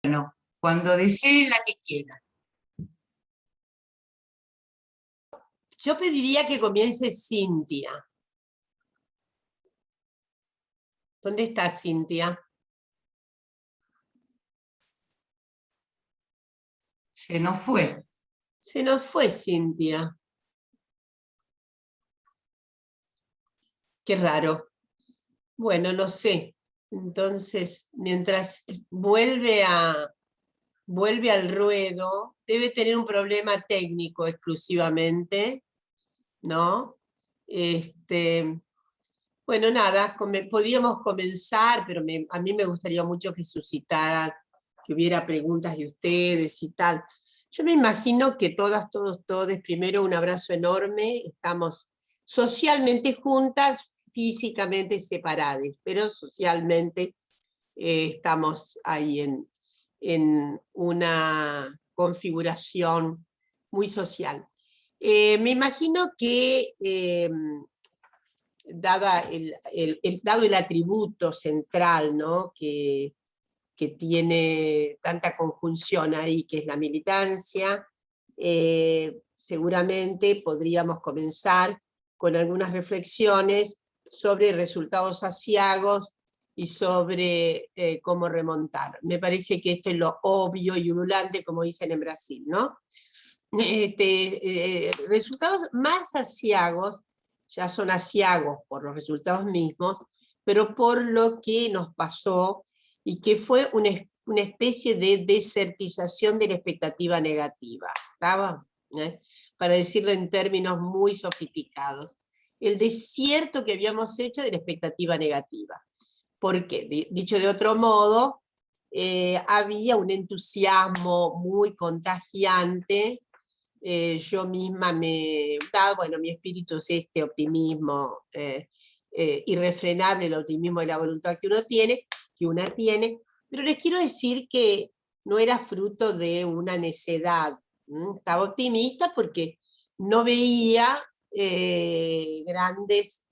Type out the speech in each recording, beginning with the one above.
Bueno, cuando desee la que quiera. Yo pediría que comience Cintia. ¿Dónde está Cintia? Se nos fue. Se nos fue Cintia. Qué raro. Bueno, no sé. Entonces, mientras vuelve al ruedo, debe tener un problema técnico exclusivamente, ¿no? Bueno, nada, podríamos comenzar, pero a mí me gustaría mucho que suscitara, que hubiera preguntas de ustedes y tal. Yo me imagino que todas, todos, primero un abrazo enorme, estamos socialmente juntas, físicamente separadas, pero socialmente estamos ahí en una configuración muy social. Me imagino que dado el atributo central, ¿no? que tiene tanta conjunción ahí, que es la militancia, seguramente podríamos comenzar con algunas reflexiones sobre resultados aciagos y sobre cómo remontar. Me parece que esto es lo obvio y ululante, como dicen en Brasil, ¿no? Resultados más aciagos ya son aciagos por los resultados mismos, pero por lo que nos pasó y que fue una especie de desertización de la expectativa negativa. ¿Estaba? Para decirlo en términos muy sofisticados. El desierto que habíamos hecho de la expectativa negativa. Porque, dicho de otro modo, había un entusiasmo muy contagiante. Yo misma bueno, mi espíritu es este optimismo irrefrenable, el optimismo de la voluntad que una tiene, pero les quiero decir que no era fruto de una necedad. Estaba optimista porque no veía grandes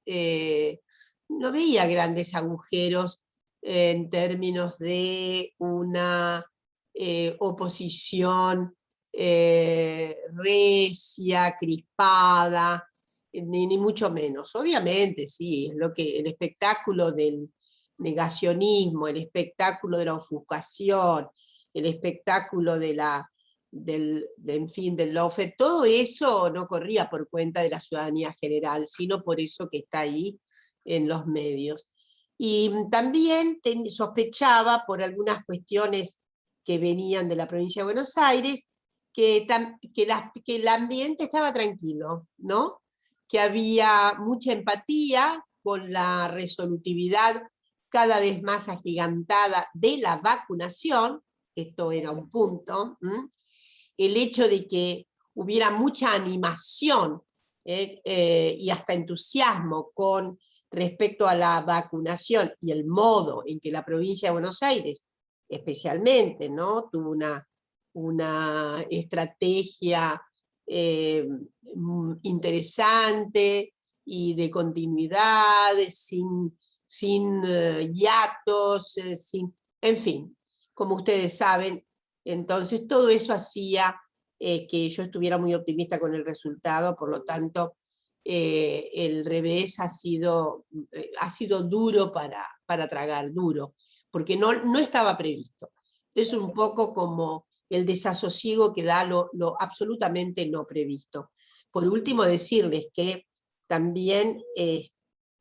agujeros en términos de una oposición recia, crispada, ni mucho menos. Obviamente, sí, el espectáculo del negacionismo, el espectáculo de la ofuscación, el espectáculo del lawfare, todo eso no corría por cuenta de la ciudadanía general, sino por eso que está ahí en los medios. Y también sospechaba por algunas cuestiones que venían de la provincia de Buenos Aires, que el ambiente estaba tranquilo, ¿no? Que había mucha empatía con la resolutividad cada vez más agigantada de la vacunación, esto era un punto, el hecho de que hubiera mucha animación y hasta entusiasmo con respecto a la vacunación y el modo en que la provincia de Buenos Aires, especialmente, ¿no? Tuvo una estrategia interesante y de continuidad, sin hiatos, en fin, como ustedes saben. Entonces todo eso hacía que yo estuviera muy optimista con el resultado, por lo tanto el revés ha sido duro para tragar, duro, porque no estaba previsto. Es un poco como el desasosiego que da lo absolutamente no previsto. Por último, decirles que también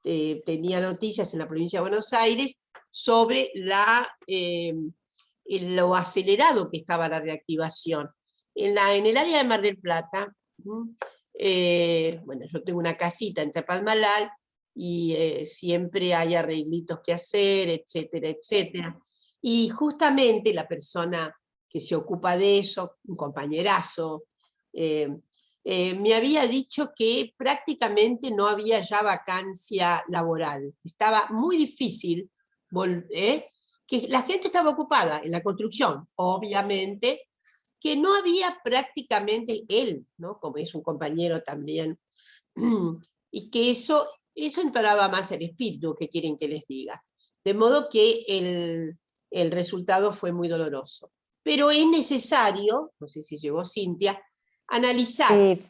tenía noticias en la provincia de Buenos Aires sobre lo acelerado que estaba la reactivación. En el área de Mar del Plata, bueno, yo tengo una casita en Chapadmalal y siempre hay arreglitos que hacer, etcétera, etcétera. Y justamente la persona que se ocupa de eso, un compañerazo, me había dicho que prácticamente no había ya vacancia laboral. Estaba muy difícil, que la gente estaba ocupada en la construcción, obviamente, que no había prácticamente él, ¿no? Como es un compañero también, y que eso entonaba más el espíritu, que quieren que les diga. De modo que el resultado fue muy doloroso. pero es necesario, no sé si llegó Cintia, analizar. Sí.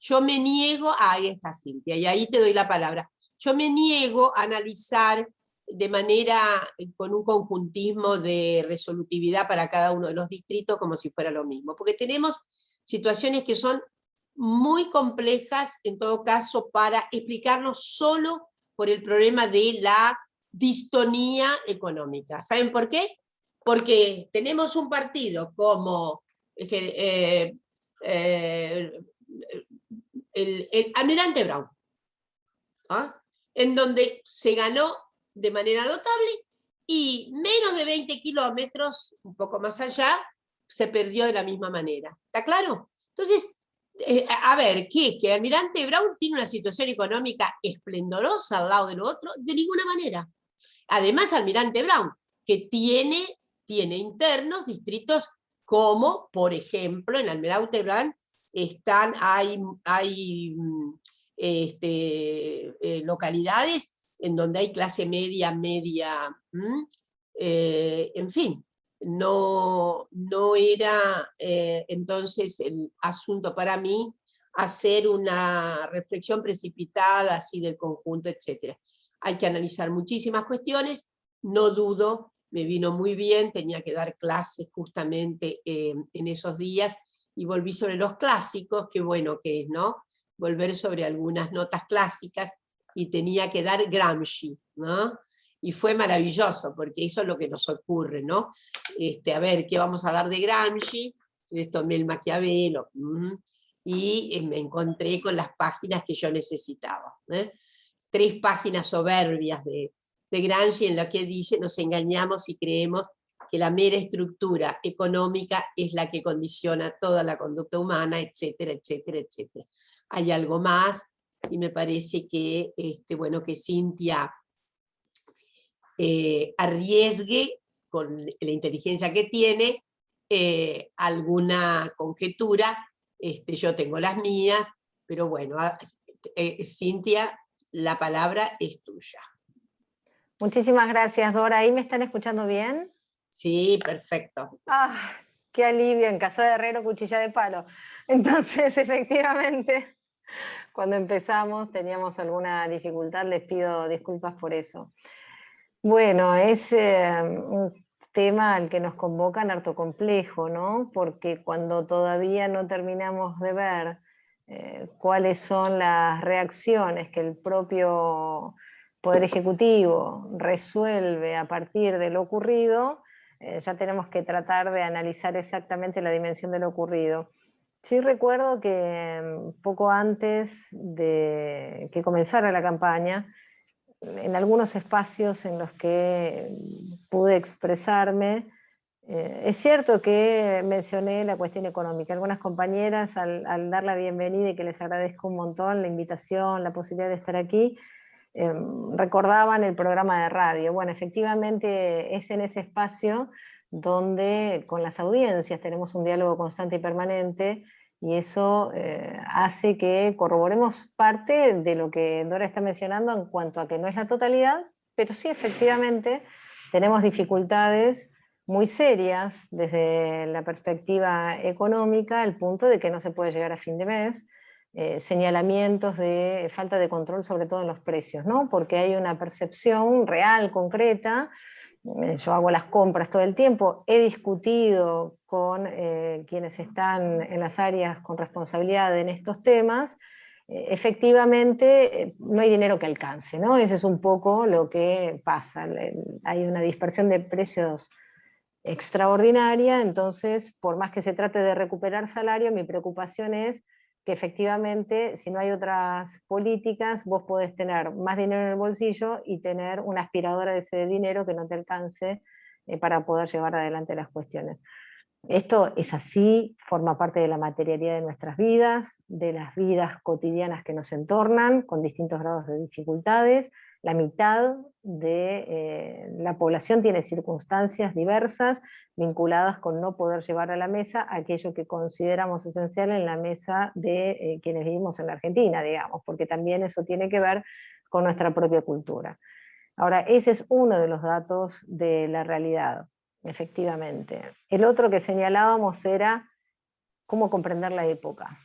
Yo me niego, ahí está Cintia, y ahí te doy la palabra. Yo me niego a analizar de manera, con un conjuntismo de resolutividad para cada uno de los distritos como si fuera lo mismo, porque tenemos situaciones que son muy complejas, en todo caso, para explicarnos solo por el problema de la distonía económica. ¿Saben por qué? Porque tenemos un partido como el Almirante Brown, ¿ah? En donde se ganó de manera notable y menos de 20 kilómetros, un poco más allá, se perdió de la misma manera. ¿Está claro? Entonces, a ver, ¿qué? ¿Que Almirante Brown tiene una situación económica esplendorosa al lado del otro? De ninguna manera. Además, Almirante Brown, que tiene internos distritos como, por ejemplo, en Almirante Brown hay localidades en donde hay clase media, en fin, no era entonces el asunto para mí hacer una reflexión precipitada así del conjunto, etc. Hay que analizar muchísimas cuestiones, no dudo, me vino muy bien, tenía que dar clases justamente en esos días, y volví sobre los clásicos, qué bueno que es, ¿no? Volver sobre algunas notas clásicas, y tenía que dar Gramsci, ¿no? Y fue maravilloso, porque eso es lo que nos ocurre, ¿no? A ver, ¿qué vamos a dar de Gramsci? Tomé el Maquiavelo, y me encontré con las páginas que yo necesitaba. 3 páginas soberbias de Gramsci en la que dice: nos engañamos y creemos que la mera estructura económica es la que condiciona toda la conducta humana, etcétera, etcétera, etcétera. Hay algo más, y me parece que, bueno, que Cintia arriesgue, con la inteligencia que tiene, alguna conjetura. Yo tengo las mías, pero bueno, Cintia, la palabra es tuya. Muchísimas gracias, Dora. ¿Ahí me están escuchando bien? Sí, perfecto. ¡Ah! ¡Qué alivio! En casa de herrero, cuchilla de palo. Entonces, efectivamente, cuando empezamos teníamos alguna dificultad, les pido disculpas por eso. Bueno, es un tema al que nos convocan harto complejo, ¿no? Porque cuando todavía no terminamos de ver cuáles son las reacciones que el propio Poder Ejecutivo resuelve a partir de lo ocurrido, ya tenemos que tratar de analizar exactamente la dimensión de lo ocurrido. Sí recuerdo que poco antes de que comenzara la campaña, en algunos espacios en los que pude expresarme, es cierto que mencioné la cuestión económica. Algunas compañeras, al dar la bienvenida, y que les agradezco un montón la invitación, la posibilidad de estar aquí, recordaban el programa de radio. Bueno, efectivamente es en ese espacio donde con las audiencias tenemos un diálogo constante y permanente, y eso hace que corroboremos parte de lo que Dora está mencionando en cuanto a que no es la totalidad, pero sí efectivamente tenemos dificultades muy serias desde la perspectiva económica, al punto de que no se puede llegar a fin de mes, señalamientos de falta de control, sobre todo en los precios, ¿no? Porque hay una percepción real, concreta. Yo hago las compras todo el tiempo, he discutido con quienes están en las áreas con responsabilidad en estos temas. Efectivamente no hay dinero que alcance, ¿no? Ese es un poco lo que pasa. Hay una dispersión de precios extraordinaria, entonces por más que se trate de recuperar salario, mi preocupación es que efectivamente, si no hay otras políticas, vos podés tener más dinero en el bolsillo y tener una aspiradora de ese dinero que no te alcance para poder llevar adelante las cuestiones. Esto es así, forma parte de la materialidad de nuestras vidas, de las vidas cotidianas que nos entornan, con distintos grados de dificultades. La mitad de la población tiene circunstancias diversas vinculadas con no poder llevar a la mesa aquello que consideramos esencial en la mesa de quienes vivimos en la Argentina, digamos, porque también eso tiene que ver con nuestra propia cultura. Ahora, ese es uno de los datos de la realidad. efectivamente. El otro que señalábamos era cómo comprender la época.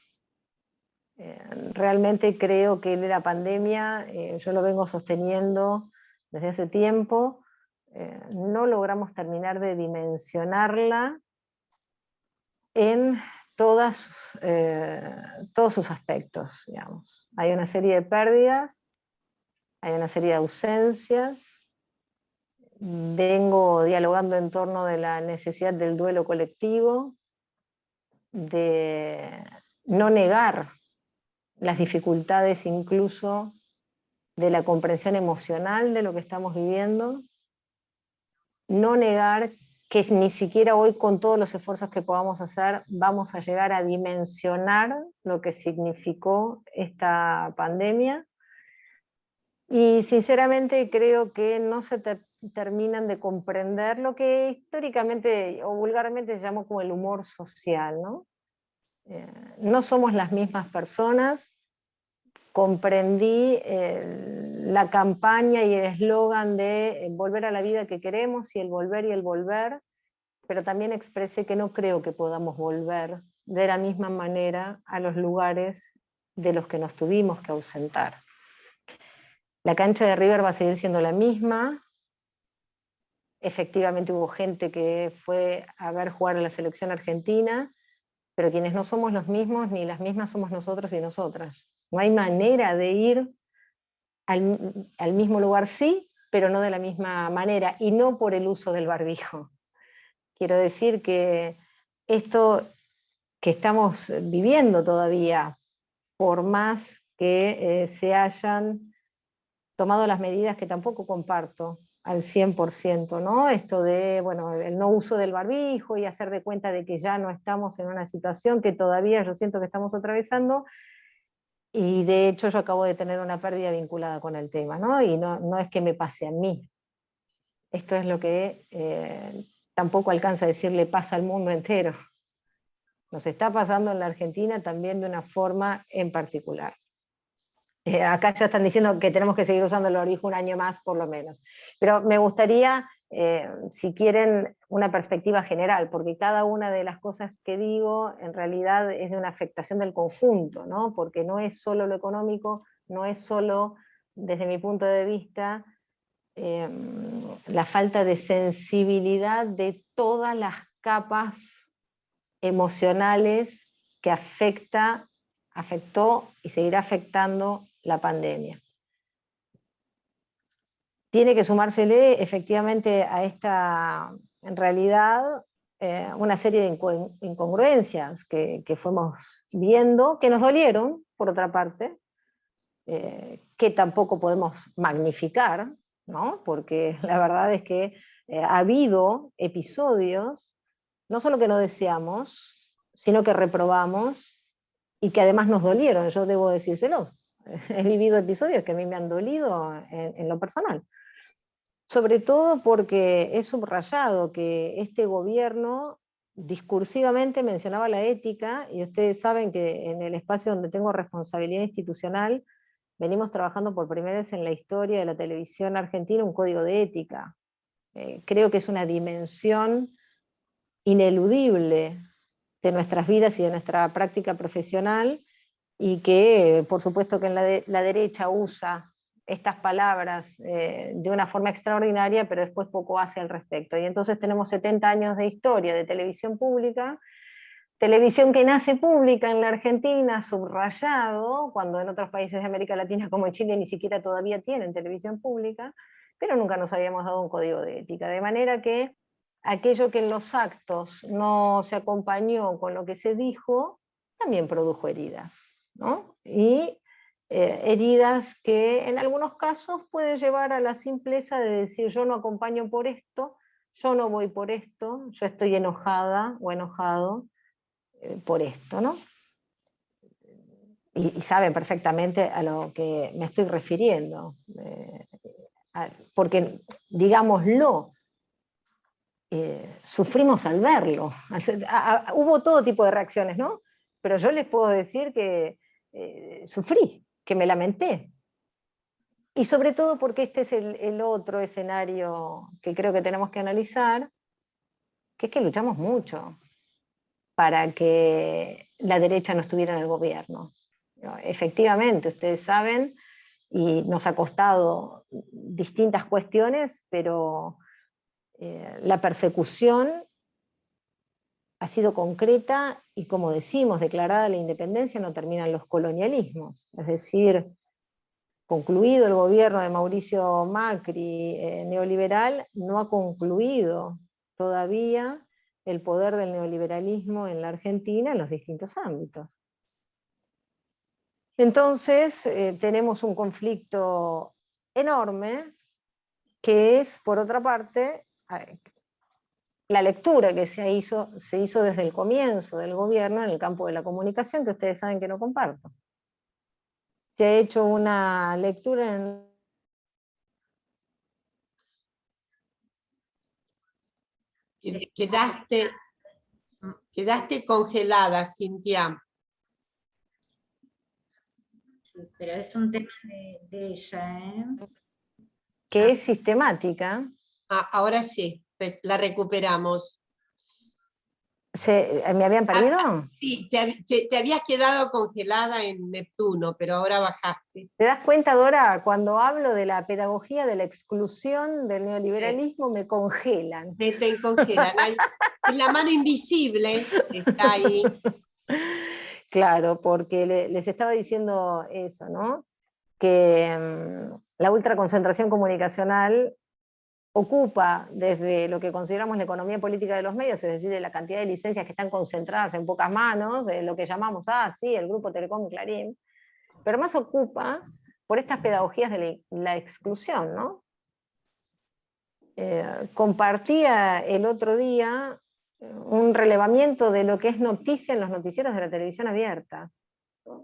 Realmente creo que la pandemia, yo lo vengo sosteniendo desde hace tiempo, no logramos terminar de dimensionarla en todos sus aspectos, digamos. Hay una serie de pérdidas, hay una serie de ausencias. Vengo dialogando en torno de la necesidad del duelo colectivo, de no negar las dificultades incluso de la comprensión emocional de lo que estamos viviendo, no negar que ni siquiera hoy con todos los esfuerzos que podamos hacer vamos a llegar a dimensionar lo que significó esta pandemia. Y sinceramente creo que no se terminan de comprender lo que históricamente o vulgarmente se llamó como el humor social, ¿no? No somos las mismas personas. Comprendí la campaña y el eslogan de volver a la vida que queremos y el volver, pero también expresé que no creo que podamos volver de la misma manera a los lugares de los que nos tuvimos que ausentar. La cancha de River va a seguir siendo la misma. Efectivamente hubo gente que fue a ver jugar a la selección argentina, pero quienes no somos los mismos ni las mismas somos nosotros y nosotras. No hay manera de ir al mismo lugar, sí, pero no de la misma manera, y no por el uso del barbijo. Quiero decir que esto que estamos viviendo todavía, por más que se hayan tomado las medidas que tampoco comparto al 100%, ¿no? Esto de, bueno, el no uso del barbijo y hacer de cuenta de que ya no estamos en una situación que todavía yo siento que estamos atravesando, y de hecho yo acabo de tener una pérdida vinculada con el tema, ¿no? Y no es que me pase a mí. Esto es lo que tampoco alcanza a decir le pasa al mundo entero. Nos está pasando en la Argentina también de una forma en particular. Acá ya están diciendo que tenemos que seguir usando el barbijo un año más por lo menos. Pero me gustaría, si quieren, una perspectiva general, porque cada una de las cosas que digo en realidad es de una afectación del conjunto, ¿no? Porque no es solo lo económico, no es solo, desde mi punto de vista, la falta de sensibilidad de todas las capas emocionales que afectó y seguirá afectando la pandemia. Tiene que sumársele efectivamente a esta, en realidad, una serie de incongruencias que fuimos viendo, que nos dolieron, por otra parte, que tampoco podemos magnificar, ¿no? Porque la verdad es que ha habido episodios, no solo que no deseamos, sino que reprobamos y que además nos dolieron, yo debo decírselos. He vivido episodios que a mí me han dolido en lo personal. Sobre todo porque he subrayado que este gobierno discursivamente mencionaba la ética, y ustedes saben que en el espacio donde tengo responsabilidad institucional venimos trabajando por primera vez en la historia de la televisión argentina un código de ética. Creo que es una dimensión ineludible de nuestras vidas y de nuestra práctica profesional, y que por supuesto que en la derecha usa estas palabras de una forma extraordinaria, pero después poco hace al respecto. Y entonces tenemos 70 años de historia de televisión pública, televisión que nace pública en la Argentina, subrayado, cuando en otros países de América Latina como en Chile ni siquiera todavía tienen televisión pública, pero nunca nos habíamos dado un código de ética. De manera que aquello que en los actos no se acompañó con lo que se dijo, también produjo heridas, ¿no? Y heridas que en algunos casos pueden llevar a la simpleza de decir yo no acompaño por esto, yo no voy por esto, yo estoy enojada o enojado por esto, ¿no? Y saben perfectamente a lo que me estoy refiriendo, porque, digámoslo, sufrimos al verlo. Hubo todo tipo de reacciones, ¿no? Pero yo les puedo decir que sufrí, que me lamenté. Y sobre todo porque este es el otro escenario que creo que tenemos que analizar, que es que luchamos mucho para que la derecha no estuviera en el gobierno. Efectivamente, ustedes saben, y nos ha costado distintas cuestiones, pero la persecución ha sido concreta y, como decimos, declarada la independencia, no terminan los colonialismos. Es decir, concluido el gobierno de Mauricio Macri neoliberal, no ha concluido todavía el poder del neoliberalismo en la Argentina en los distintos ámbitos. Entonces, tenemos un conflicto enorme que es, por otra parte, la lectura que se hizo desde el comienzo del gobierno en el campo de la comunicación, que ustedes saben que no comparto. Se ha hecho una lectura en... Quedaste congelada, Cintia. Sí, pero es un tema de ella, ¿eh? que es sistemática. Ahora sí, la recuperamos. ¿Me habían perdido? Sí, te habías quedado congelada en Neptuno, pero ahora bajaste. ¿Te das cuenta, Dora? Cuando hablo de la pedagogía de la exclusión del neoliberalismo, me congelan. Te congelan. Es la mano invisible que está ahí. Claro, porque les estaba diciendo eso, ¿no? Que la ultraconcentración comunicacional ocupa desde lo que consideramos la economía política de los medios, es decir, de la cantidad de licencias que están concentradas en pocas manos, lo que llamamos, el Grupo Telecom y Clarín, pero más ocupa por estas pedagogías de la exclusión, ¿no? Compartía el otro día un relevamiento de lo que es noticia en los noticieros de la televisión abierta,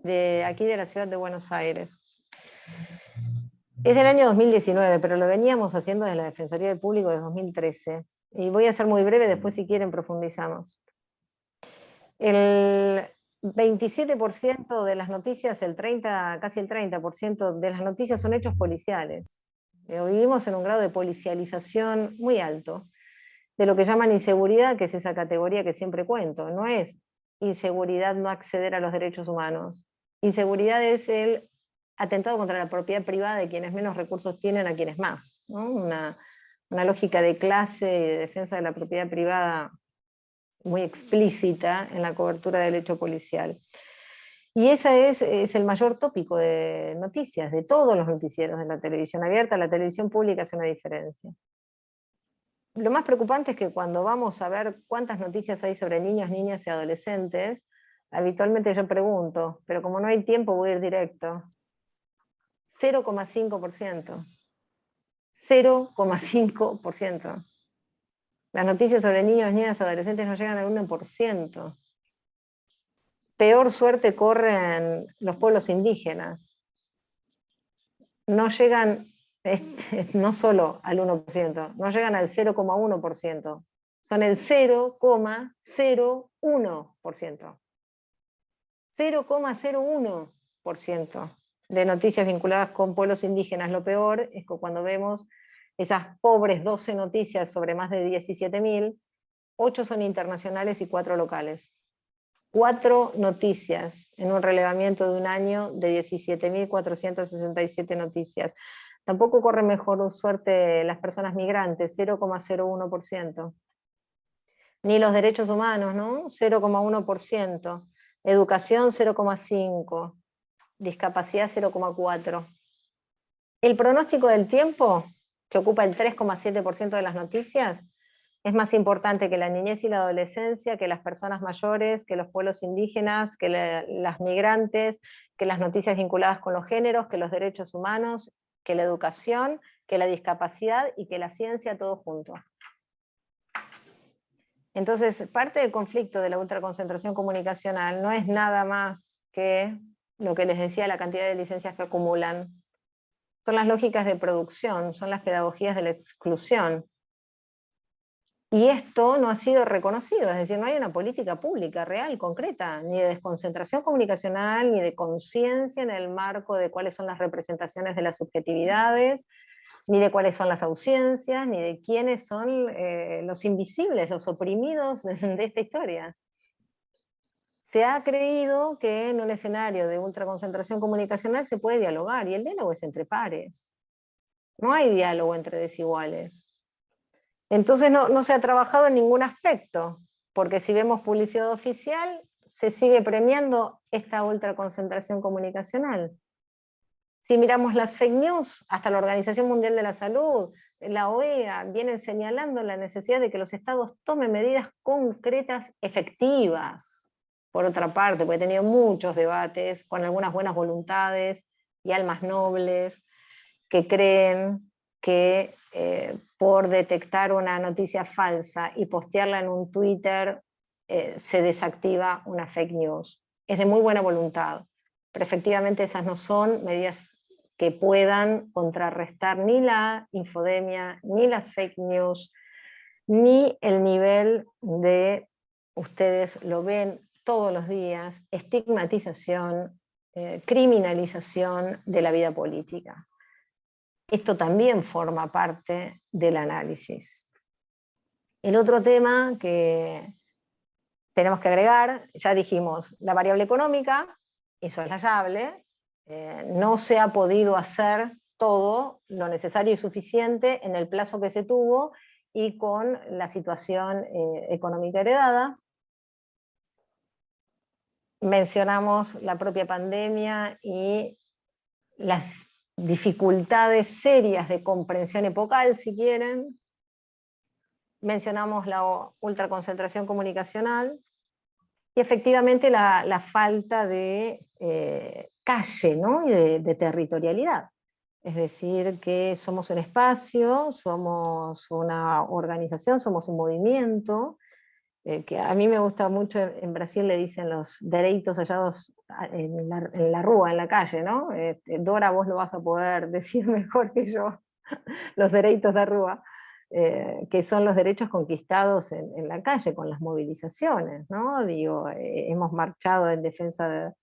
de aquí de la ciudad de Buenos Aires. Es del año 2019, pero lo veníamos haciendo desde la Defensoría del Público de 2013. Y voy a ser muy breve, después si quieren profundizamos. El 27% de las noticias, casi el 30% de las noticias son hechos policiales. Vivimos en un grado de policialización muy alto, de lo que llaman inseguridad, que es esa categoría que siempre cuento. No es inseguridad no acceder a los derechos humanos. Inseguridad es el atentado contra la propiedad privada de quienes menos recursos tienen a quienes más, ¿no? Una lógica de clase y de defensa de la propiedad privada muy explícita en la cobertura del hecho policial. Y ese es el mayor tópico de noticias, de todos los noticieros de la televisión abierta. La televisión pública hace una diferencia. Lo más preocupante es que cuando vamos a ver cuántas noticias hay sobre niños, niñas y adolescentes, habitualmente yo pregunto, pero como no hay tiempo voy a ir directo. 0,5%. 0,5%. Las noticias sobre niños, niñas y adolescentes no llegan al 1%. Peor suerte corren los pueblos indígenas. No llegan, no solo al 1%, no llegan al 0,1%. Son el 0,01%. 0,01% de noticias vinculadas con pueblos indígenas. Lo peor es que cuando vemos esas pobres 12 noticias sobre más de 17.000, 8 son internacionales y 4 locales. 4 noticias en un relevamiento de un año de 17.467 noticias. Tampoco corren mejor suerte las personas migrantes, 0,01%. Ni los derechos humanos, ¿no? 0,1%. Educación, 0,5%. Discapacidad, 0,4%. El pronóstico del tiempo, que ocupa el 3,7% de las noticias, es más importante que la niñez y la adolescencia, que las personas mayores, que los pueblos indígenas, que las migrantes, que las noticias vinculadas con los géneros, que los derechos humanos, que la educación, que la discapacidad y que la ciencia, todo junto. Entonces, parte del conflicto de la ultraconcentración comunicacional no es nada más que lo que les decía, la cantidad de licencias que acumulan. Son las lógicas de producción, son las pedagogías de la exclusión. Y esto no ha sido reconocido, es decir, no hay una política pública real, concreta, ni de desconcentración comunicacional, ni de conciencia en el marco de cuáles son las representaciones de las subjetividades, ni de cuáles son las ausencias, ni de quiénes son los invisibles, los oprimidos de esta historia. Se ha creído que en un escenario de ultraconcentración comunicacional se puede dialogar, y el diálogo es entre pares. No hay diálogo entre desiguales. Entonces no se ha trabajado en ningún aspecto, porque si vemos publicidad oficial, se sigue premiando esta ultraconcentración comunicacional. Si miramos las fake news, hasta la Organización Mundial de la Salud, la OEA, vienen señalando la necesidad de que los estados tomen medidas concretas, efectivas. Por otra parte, porque he tenido muchos debates con algunas buenas voluntades y almas nobles que creen que por detectar una noticia falsa y postearla en un Twitter se desactiva una fake news. Es de muy buena voluntad, pero efectivamente esas no son medidas que puedan contrarrestar ni la infodemia, ni las fake news, ni el nivel de, ustedes lo ven todos los días, estigmatización, criminalización de la vida política. Esto también forma parte del análisis. El otro tema que tenemos que agregar, ya dijimos, la variable económica, insoslayable, no se ha podido hacer todo lo necesario y suficiente en el plazo que se tuvo y con la situación económica heredada. Mencionamos la propia pandemia y las dificultades serias de comprensión epocal, si quieren. Mencionamos la ultraconcentración comunicacional y efectivamente la falta de calle, ¿no? Y de territorialidad. Es decir, que somos un espacio, somos una organización, somos un movimiento, que a mí me gusta mucho, en Brasil le dicen los dereitos hallados en la rúa, en la calle, ¿no? Dora, vos lo vas a poder decir mejor que yo, los dereitos de rúa, que son los derechos conquistados en la calle, con las movilizaciones, ¿no? Digo, hemos marchado en defensa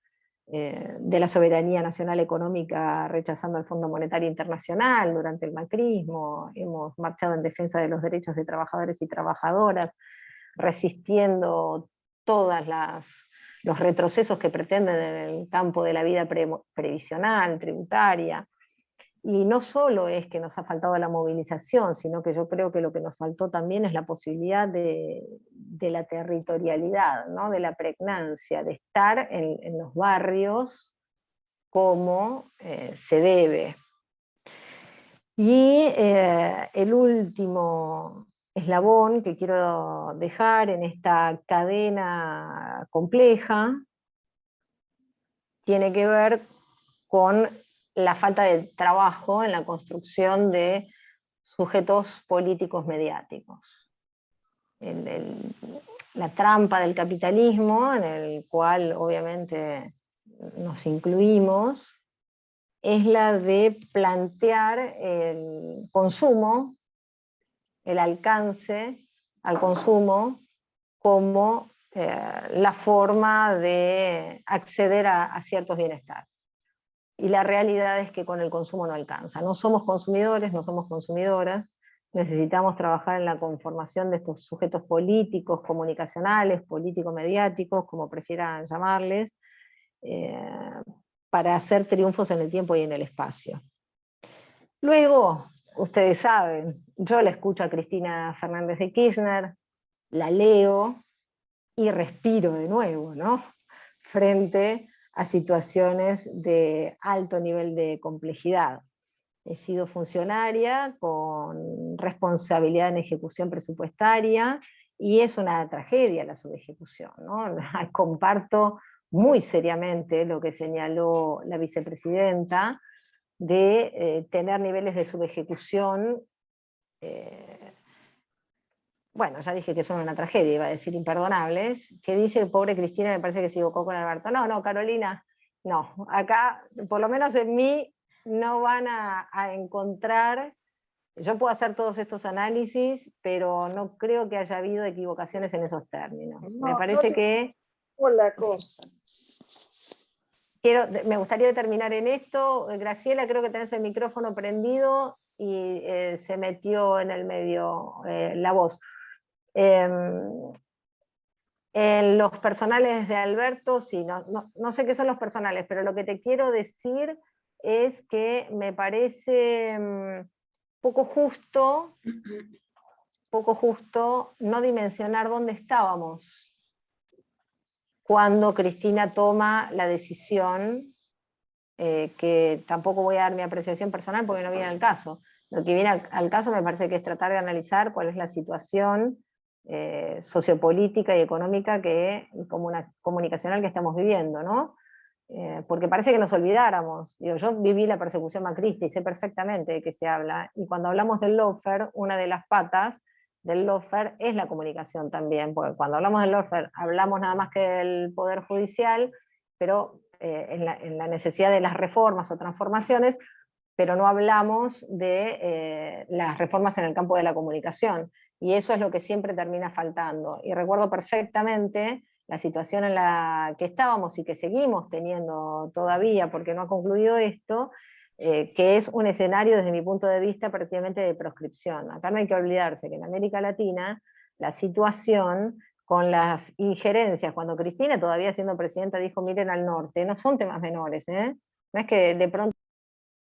de la soberanía nacional económica, rechazando el Fondo Monetario Internacional durante el macrismo, hemos marchado en defensa de los derechos de trabajadores y trabajadoras, resistiendo todos los retrocesos que pretenden en el campo de la vida previsional, tributaria. Y no solo es que nos ha faltado la movilización, sino que yo creo que lo que nos faltó también es la posibilidad de la territorialidad, ¿no? De la pregnancia, de estar en los barrios como se debe. Y el último eslabón que quiero dejar en esta cadena compleja tiene que ver con la falta de trabajo en la construcción de sujetos políticos mediáticos. La trampa del capitalismo, en el cual obviamente nos incluimos, es la de plantear el consumo, el alcance al consumo, como la forma de acceder a ciertos bienestares. Y la realidad es que con el consumo no alcanza. No somos consumidores, no somos consumidoras, necesitamos trabajar en la conformación de estos sujetos políticos, comunicacionales, político-mediáticos, como prefieran llamarles, para hacer triunfos en el tiempo y en el espacio. Luego, ustedes saben, yo la escucho a Cristina Fernández de Kirchner, la leo y respiro de nuevo, ¿no? Frente a situaciones de alto nivel de complejidad. He sido funcionaria con responsabilidad en ejecución presupuestaria y es una tragedia la subejecución, ¿no? Comparto muy seriamente lo que señaló la vicepresidenta de tener niveles de subejecución, bueno, ya dije que son una tragedia, iba a decir imperdonables, que dice, pobre Cristina, me parece que se equivocó con Alberto. No, Carolina, no, acá, por lo menos en mí, no van a encontrar, yo puedo hacer todos estos análisis, pero no creo que haya habido equivocaciones en esos términos. No, Me parece que... Por la cosa. Me gustaría terminar en esto. Graciela, creo que tenés el micrófono prendido. y se metió en el medio La Voz. En los personales de Alberto, sí, no sé qué son los personales, pero lo que te quiero decir es que me parece poco justo no dimensionar dónde estábamos cuando Cristina toma la decisión, que tampoco voy a dar mi apreciación personal porque no viene al caso. Lo que viene al caso me parece que es tratar de analizar cuál es la situación sociopolítica y económica comunicacional que estamos viviendo, ¿no? Porque parece que nos olvidáramos. Yo viví la persecución macrista y sé perfectamente de qué se habla, y cuando hablamos del lawfare, una de las patas del lawfare es la comunicación también, porque cuando hablamos del lawfare hablamos nada más que del Poder Judicial, pero en la necesidad de las reformas o transformaciones, pero no hablamos de las reformas en el campo de la comunicación, y eso es lo que siempre termina faltando. Y recuerdo perfectamente la situación en la que estábamos y que seguimos teniendo todavía, porque no ha concluido esto, que es un escenario desde mi punto de vista prácticamente de proscripción. Acá no hay que olvidarse que en América Latina la situación con las injerencias, cuando Cristina todavía siendo presidenta dijo miren al norte, no son temas menores, ¿eh? No es que de pronto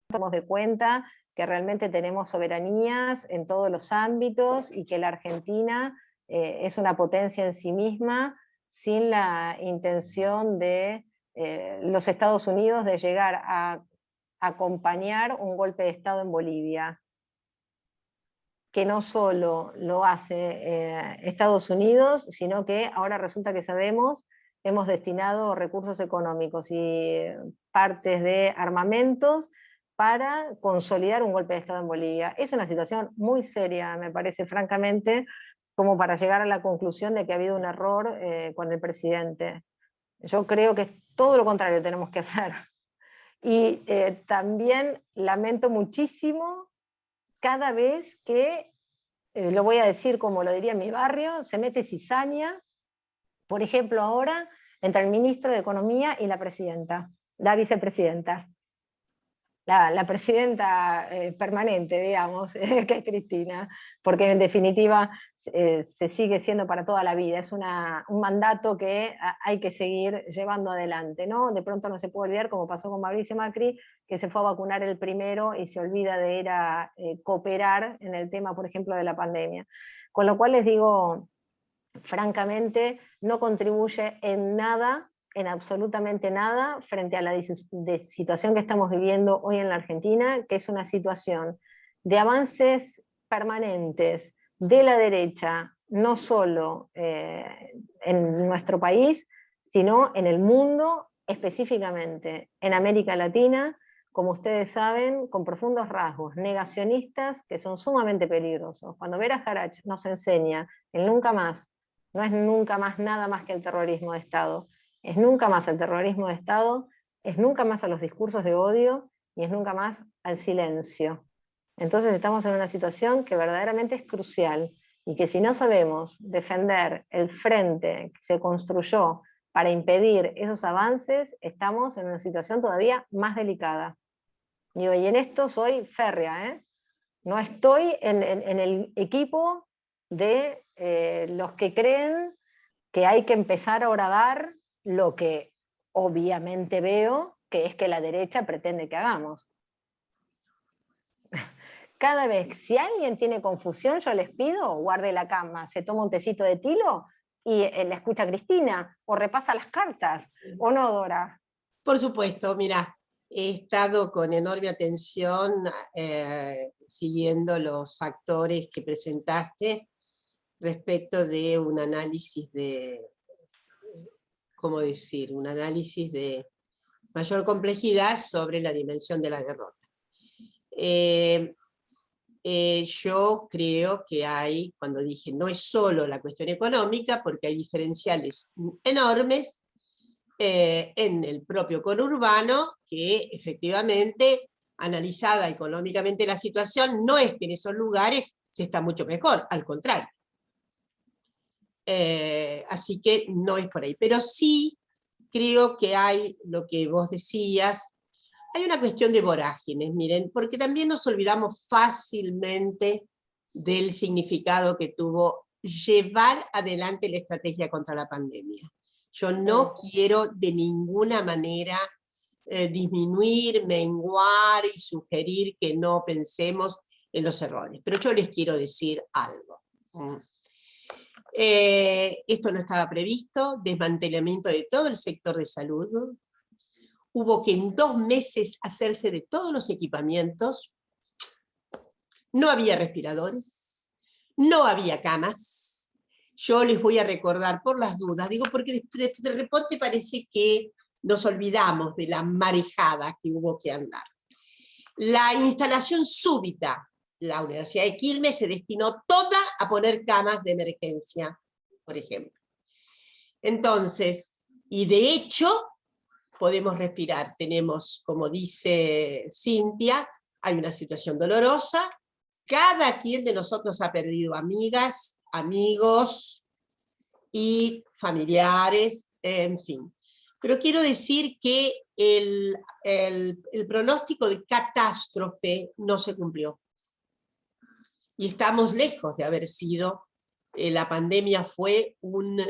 nos damos de cuenta que realmente tenemos soberanías en todos los ámbitos y que la Argentina es una potencia en sí misma, sin la intención de los Estados Unidos de llegar a acompañar un golpe de Estado en Bolivia, que no solo lo hace Estados Unidos, sino que ahora resulta que sabemos que hemos destinado recursos económicos y partes de armamentos para consolidar un golpe de Estado en Bolivia. Es una situación muy seria, me parece, francamente, como para llegar a la conclusión de que ha habido un error con el presidente. Yo creo que todo lo contrario tenemos que hacer. Y también lamento muchísimo cada vez que, lo voy a decir como lo diría en mi barrio, se mete cizaña, por ejemplo ahora, entre el ministro de Economía y la presidenta, la vicepresidenta. La presidenta permanente, digamos, que es Cristina, porque en definitiva se sigue siendo para toda la vida, es un mandato que hay que seguir llevando adelante, ¿no? De pronto no se puede olvidar, como pasó con Mauricio Macri, que se fue a vacunar el primero y se olvida de ir a cooperar en el tema, por ejemplo, de la pandemia. Con lo cual les digo, francamente, no contribuye en nada, en absolutamente nada, frente a la situación que estamos viviendo hoy en la Argentina, que es una situación de avances permanentes de la derecha, no solo en nuestro país, sino en el mundo, específicamente en América Latina, como ustedes saben, con profundos rasgos negacionistas que son sumamente peligrosos. Cuando Vera Jarach nos enseña el nunca más, no es nunca más nada más que el terrorismo de Estado, es nunca más el terrorismo de Estado, es nunca más a los discursos de odio y es nunca más al silencio. Entonces estamos en una situación que verdaderamente es crucial y que si no sabemos defender el frente que se construyó para impedir esos avances, estamos en una situación todavía más delicada. Y en esto soy férrea, ¿eh? No estoy en el equipo de los que creen que hay que empezar a horadar lo que obviamente veo, que es que la derecha pretende que hagamos. Cada vez, si alguien tiene confusión, yo les pido, guarde la cama, se toma un tecito de tilo y la escucha a Cristina, o repasa las cartas, ¿o no, Dora? Por supuesto, mira, he estado con enorme atención siguiendo los factores que presentaste respecto de un análisis de, ¿cómo decir? Un análisis de mayor complejidad sobre la dimensión de la derrota. Yo creo que hay, cuando dije, no es solo la cuestión económica, porque hay diferenciales enormes en el propio conurbano, que efectivamente, analizada económicamente la situación, no es que en esos lugares se está mucho mejor, al contrario. Así que no es por ahí. Pero sí creo que hay, lo que vos decías, Hay una cuestión de vorágines, miren, porque también nos olvidamos fácilmente del significado que tuvo llevar adelante la estrategia contra la pandemia. Yo no quiero de ninguna manera disminuir, menguar y sugerir que no pensemos en los errores, pero yo les quiero decir algo. Esto no estaba previsto, desmantelamiento de todo el sector de salud. Hubo que en 2 meses hacerse de todos los equipamientos. No había respiradores, no había camas. Yo les voy a recordar por las dudas, digo porque de repente parece que nos olvidamos de la marejada que hubo que andar. La instalación súbita, la Universidad de Quilmes se destinó toda a poner camas de emergencia, por ejemplo. Entonces, y de hecho, podemos respirar. Tenemos, como dice Cintia, hay una situación dolorosa. Cada quien de nosotros ha perdido amigas, amigos y familiares, en fin. Pero quiero decir que el pronóstico de catástrofe no se cumplió. Y estamos lejos de haber sido, la pandemia fue un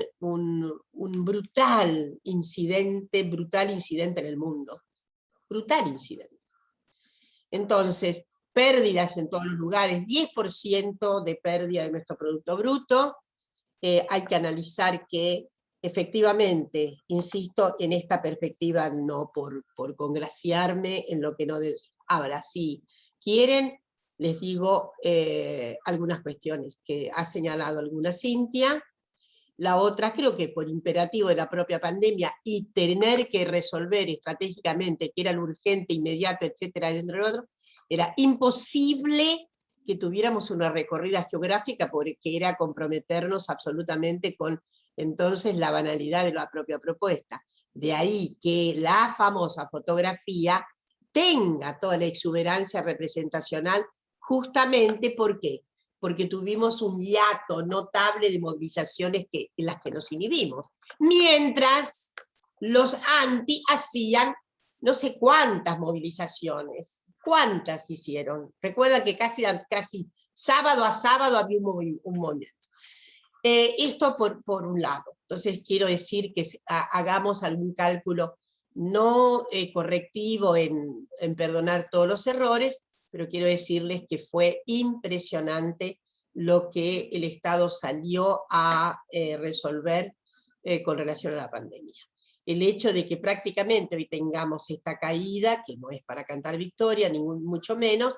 brutal incidente en el mundo. Brutal incidente. Entonces, pérdidas en todos los lugares, 10% de pérdida de nuestro Producto Bruto. Hay que analizar que efectivamente, insisto, en esta perspectiva, no por congraciarme en lo que no... Ahora, si quieren, les digo algunas cuestiones que ha señalado alguna Cintia. La otra, creo que por imperativo de la propia pandemia y tener que resolver estratégicamente que era lo urgente, inmediato, etcétera, dentro del otro, era imposible que tuviéramos una recorrida geográfica porque era comprometernos absolutamente con entonces la banalidad de la propia propuesta. De ahí que la famosa fotografía tenga toda la exuberancia representacional, justamente ¿por qué? Porque tuvimos un hiato notable de movilizaciones en las que nos inhibimos. Mientras los anti hacían no sé cuántas movilizaciones. ¿Cuántas hicieron? Recuerda que casi sábado a sábado había un movimiento. Esto por un lado. Entonces quiero decir que hagamos algún cálculo no correctivo en perdonar todos los errores, pero quiero decirles que fue impresionante lo que el Estado salió a resolver con relación a la pandemia. El hecho de que prácticamente hoy tengamos esta caída, que no es para cantar victoria, ni mucho menos,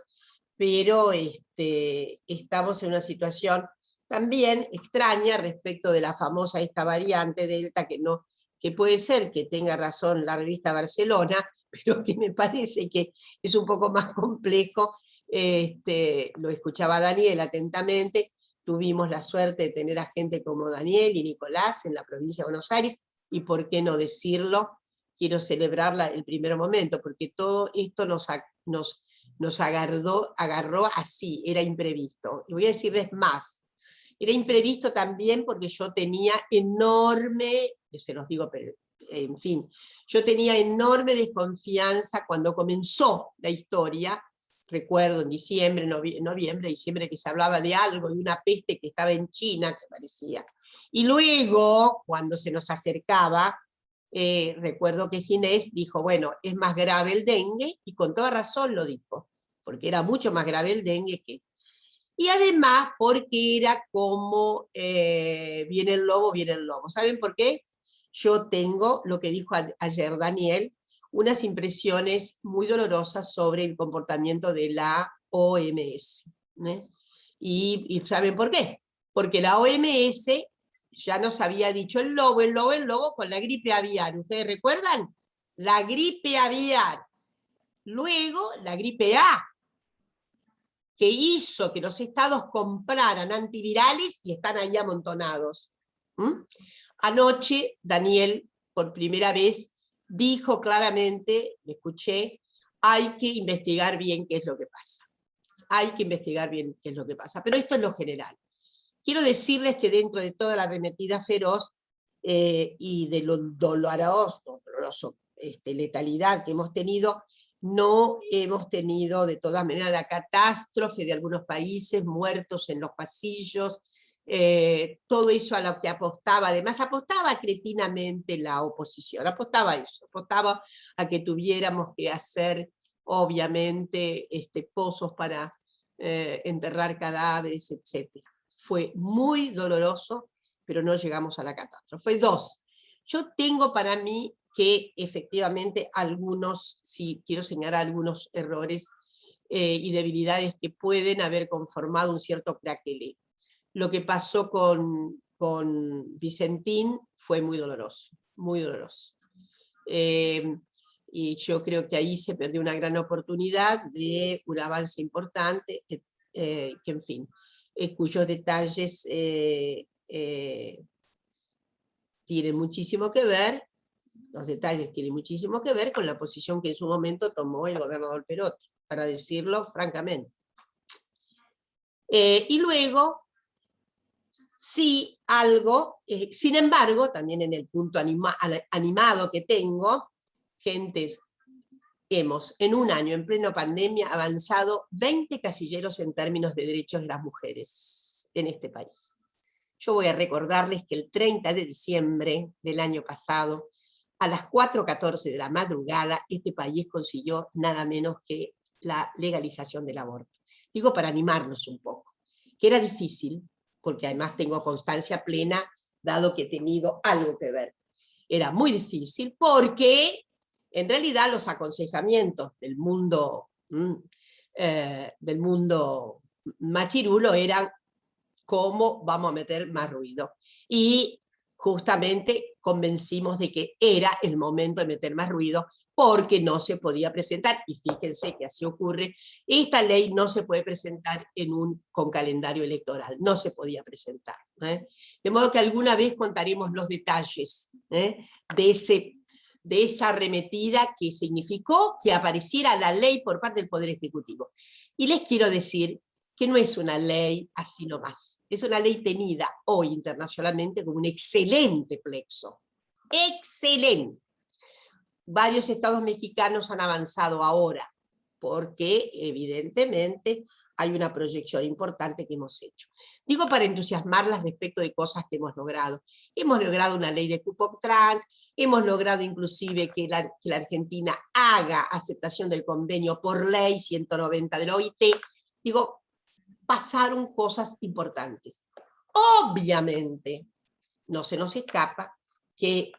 pero estamos en una situación también extraña respecto de la famosa esta variante Delta, que puede ser que tenga razón la revista Barcelona, pero que me parece que es un poco más complejo. Lo escuchaba Daniel atentamente, tuvimos la suerte de tener a gente como Daniel y Nicolás en la provincia de Buenos Aires, y por qué no decirlo, quiero celebrarla el primer momento, porque todo esto nos agarró así, era imprevisto. Y voy a decirles más, era imprevisto también porque yo tenía enorme, se los digo, pero en fin, yo tenía enorme desconfianza cuando comenzó la historia. Recuerdo en diciembre, noviembre, diciembre, que se hablaba de algo, de una peste que estaba en China, que parecía. Y luego, cuando se nos acercaba, recuerdo que Ginés dijo, bueno, es más grave el dengue, y con toda razón lo dijo, porque era mucho más grave el dengue que... Y además, porque era como, viene el lobo, viene el lobo. ¿Saben por qué? Yo tengo, lo que dijo ayer Daniel, unas impresiones muy dolorosas sobre el comportamiento de la OMS. ¿Y saben por qué? Porque la OMS ya nos había dicho el lobo con la gripe aviar. ¿Ustedes recuerdan? La gripe aviar. Luego la gripe A, que hizo que los estados compraran antivirales y están ahí amontonados. Anoche Daniel, por primera vez, dijo claramente, me escuché, hay que investigar bien qué es lo que pasa. Hay que investigar bien qué es lo que pasa. Pero esto es lo general. Quiero decirles que dentro de toda la arremetida feroz y de lo doloroso, letalidad que hemos tenido, no hemos tenido de todas maneras la catástrofe de algunos países, muertos en los pasillos, todo eso a lo que apostaba, además apostaba cretinamente la oposición, apostaba a eso, apostaba a que tuviéramos que hacer, obviamente, pozos para enterrar cadáveres, etc. Fue muy doloroso, pero no llegamos a la catástrofe. 2. Yo tengo para mí que efectivamente algunos, sí quiero señalar algunos errores y debilidades que pueden haber conformado un cierto craquelé. Lo que pasó con Vicentín fue muy doloroso, muy doloroso. Y yo creo que ahí se perdió una gran oportunidad de un avance importante, que en fin, cuyos detalles tienen muchísimo que ver, los detalles tienen muchísimo que ver con la posición que en su momento tomó el gobernador Perotti, para decirlo francamente. Y luego, sí, algo, sin embargo, también en el punto animado que tengo, gentes, hemos en un año, en pleno pandemia, avanzado 20 casilleros en términos de derechos de las mujeres en este país. Yo voy a recordarles que el 30 de diciembre del año pasado, a las 4:14 de la madrugada, este país consiguió nada menos que la legalización del aborto. Digo para animarnos un poco, que era difícil, porque además tengo constancia plena, dado que he tenido algo que ver. Era muy difícil porque, en realidad, los aconsejamientos del mundo machirulo eran cómo vamos a meter más ruido. Y justamente convencimos de que era el momento de meter más ruido porque no se podía presentar, y fíjense que así ocurre, esta ley no se puede presentar con calendario electoral, no se podía presentar. De modo que alguna vez contaremos los detalles de esa arremetida que significó que apareciera la ley por parte del Poder Ejecutivo. Y les quiero decir que no es una ley así nomás, es una ley tenida hoy internacionalmente como un excelente plexo. ¡Excelente! Varios estados mexicanos han avanzado ahora, porque evidentemente hay una proyección importante que hemos hecho. Digo para entusiasmarlas respecto de cosas que hemos logrado. Hemos logrado una ley de cupo trans, hemos logrado inclusive que la Argentina haga aceptación del convenio por ley 190 de la OIT. Digo, pasaron cosas importantes. Obviamente, no se nos escapa que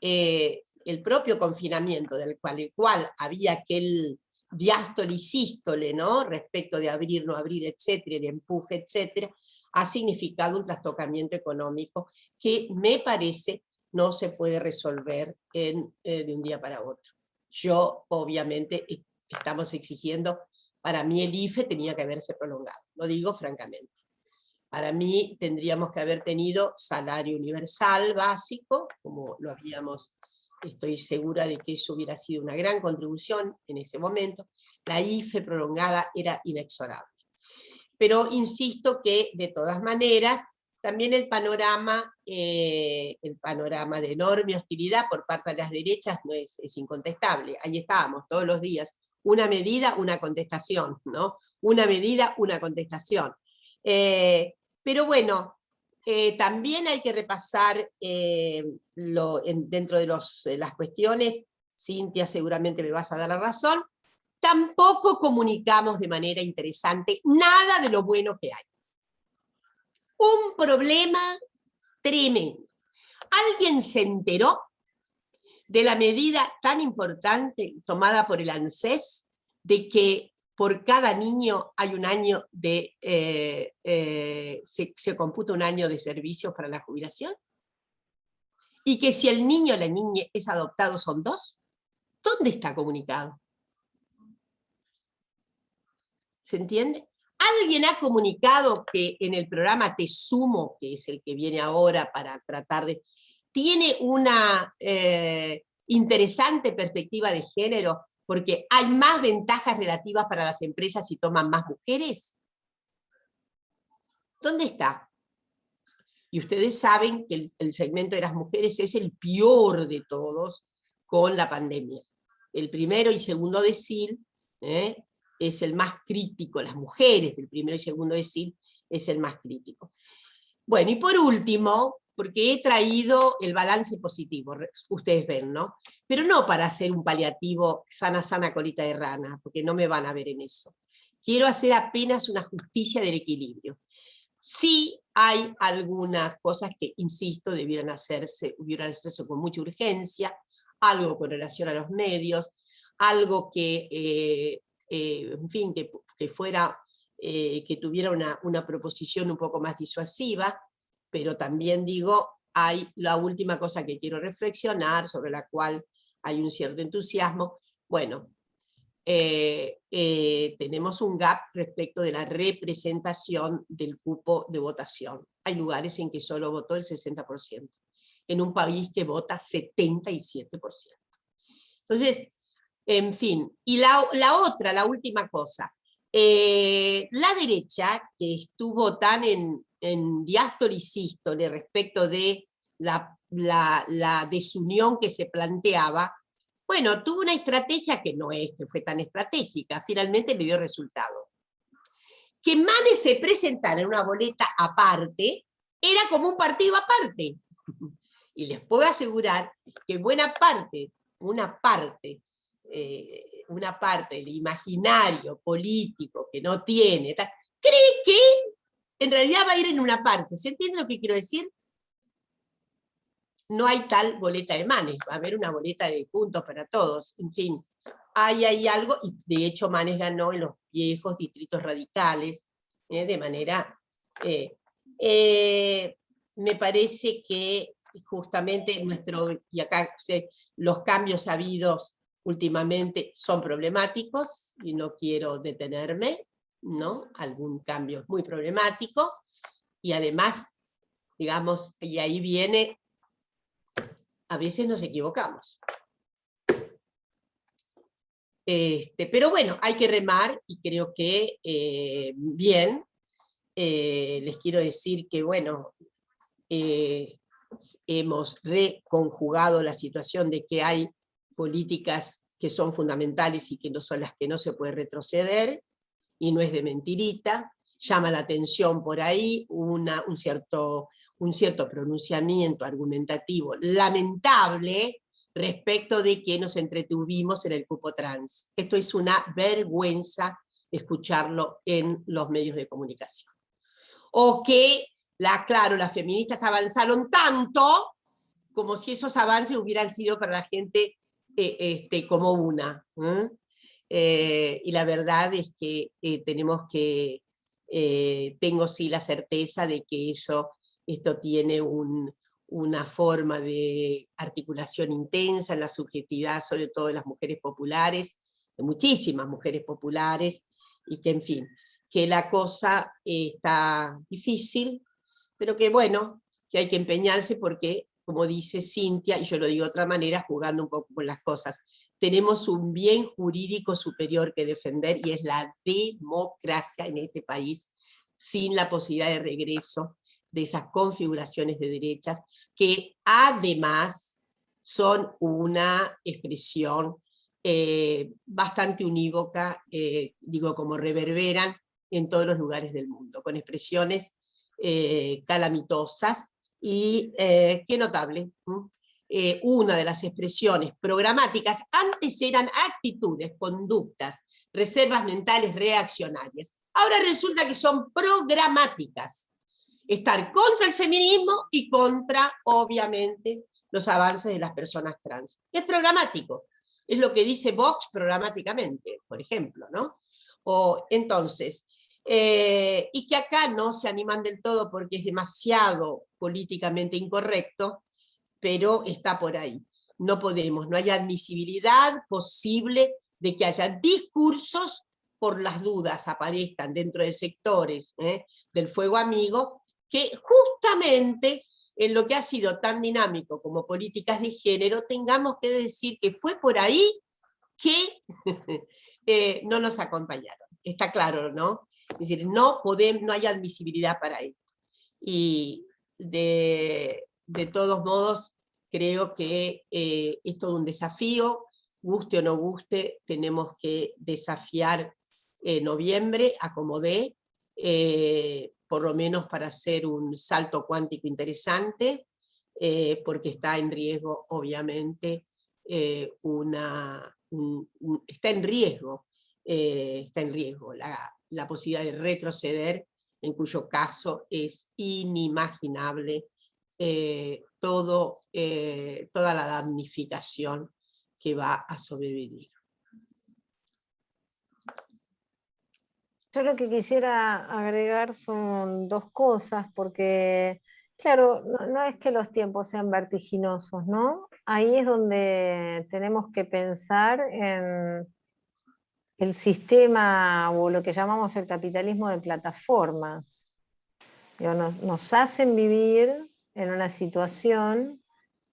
el propio confinamiento, del cual había aquel diástole y sístole, ¿no?, respecto de abrir, no abrir, etcétera, el empuje, etcétera, ha significado un trastocamiento económico que me parece no se puede resolver de un día para otro. Yo, obviamente, estamos exigiendo, para mí el IFE tenía que haberse prolongado, lo digo francamente. Para mí tendríamos que haber tenido salario universal básico, como lo habíamos, estoy segura de que eso hubiera sido una gran contribución en ese momento. La IFE prolongada era inexorable. Pero insisto que, de todas maneras, también el panorama de enorme hostilidad por parte de las derechas no es incontestable. Ahí estábamos todos los días. Una medida, una contestación, ¿no? Una medida, una contestación. Pero bueno, también hay que repasar dentro de las cuestiones, Cintia seguramente me vas a dar la razón, tampoco comunicamos de manera interesante nada de lo bueno que hay. Un problema tremendo. ¿Alguien se enteró de la medida tan importante tomada por el ANSES de que por cada niño hay un año se computa un año de servicios para la jubilación? Y que si el niño o la niña es adoptado son 2. ¿Dónde está comunicado? ¿Se entiende? ¿Alguien ha comunicado que en el programa Te Sumo, que es el que viene ahora para tratar de... tiene una interesante perspectiva de género, porque hay más ventajas relativas para las empresas si toman más mujeres? ¿Dónde está? Y ustedes saben que el segmento de las mujeres es el peor de todos con la pandemia. El primero y segundo decil es el más crítico, las mujeres del primero y segundo decil es el más crítico. Bueno, y por último, porque he traído el balance positivo, ustedes ven, ¿no? Pero no para hacer un paliativo sana, sana, colita de rana, porque no me van a ver en eso. Quiero hacer apenas una justicia del equilibrio. Sí hay algunas cosas que, insisto, debieran hacerse con mucha urgencia, algo con relación a los medios, algo que, en fin, que fuera, que tuviera una proposición un poco más disuasiva, pero también digo, hay la última cosa que quiero reflexionar, sobre la cual hay un cierto entusiasmo. Bueno, tenemos un gap respecto de la representación del cupo de votación. Hay lugares en que solo votó el 60%, en un país que vota 77%. Entonces, en fin, y la última cosa, la derecha, que estuvo tan en diástole y sístole respecto de la desunión que se planteaba, bueno, tuvo una estrategia que no es que fue tan estratégica, finalmente le dio resultado. Que Manes se presentara en una boleta aparte, era como un partido aparte. Y les puedo asegurar que una parte del imaginario político que no tiene, cree que en realidad va a ir en una parte. ¿Se entiende lo que quiero decir? No hay tal boleta de Manes, va a haber una boleta de puntos para todos. En fin, hay algo, y de hecho Manes ganó en los viejos distritos radicales, de manera... me parece que justamente y acá los cambios habidos últimamente son problemáticos, y no quiero detenerme, ¿no? Algún cambio es muy problemático, y además, digamos, y ahí viene, a veces nos equivocamos. Pero bueno, hay que remar, y creo que bien. Les quiero decir que, bueno, hemos reconjugado la situación de que hay políticas que son fundamentales y que no son las que no se puede retroceder, y no es de mentirita. Llama la atención por ahí un cierto pronunciamiento argumentativo lamentable respecto de que nos entretuvimos en el cupo trans. Esto es una vergüenza escucharlo en los medios de comunicación. O que, claro, las feministas avanzaron tanto como si esos avances hubieran sido para la gente como una. Y la verdad es que tengo sí la certeza de que esto tiene una forma de articulación intensa en la subjetividad, sobre todo de las mujeres populares, de muchísimas mujeres populares, y que, en fin, que la cosa está difícil, pero que bueno, que hay que empeñarse porque, como dice Cintia, y yo lo digo de otra manera, jugando un poco con las cosas, tenemos un bien jurídico superior que defender, y es la democracia en este país, sin la posibilidad de regreso de esas configuraciones de derechas, que además son una expresión bastante unívoca, digo, como reverberan en todos los lugares del mundo, con expresiones calamitosas, y qué notable. Una de las expresiones programáticas antes eran actitudes, conductas, reservas mentales reaccionarias. Ahora resulta que son programáticas. Estar contra el feminismo y contra, obviamente, los avances de las personas trans. Es programático. Es lo que dice Vox programáticamente, por ejemplo, ¿no? Entonces, y que acá no se animan del todo porque es demasiado políticamente incorrecto, pero está por ahí. No podemos, no hay admisibilidad posible de que haya discursos, por las dudas aparezcan dentro de sectores del fuego amigo, que justamente en lo que ha sido tan dinámico como políticas de género, tengamos que decir que fue por ahí que no nos acompañaron. Está claro, ¿no? Es decir, no hay admisibilidad para ello. Y de todos modos, creo que es todo un desafío, guste o no guste, tenemos que desafiar noviembre a como dé, por lo menos para hacer un salto cuántico interesante, porque está en riesgo, obviamente, está en riesgo la posibilidad de retroceder, en cuyo caso es inimaginable toda la damnificación que va a sobrevivir. Yo lo que quisiera agregar son dos cosas, porque, claro, no es que los tiempos sean vertiginosos, ¿no? Ahí es donde tenemos que pensar en el sistema o lo que llamamos el capitalismo de plataformas. Digo, nos hacen vivir en una situación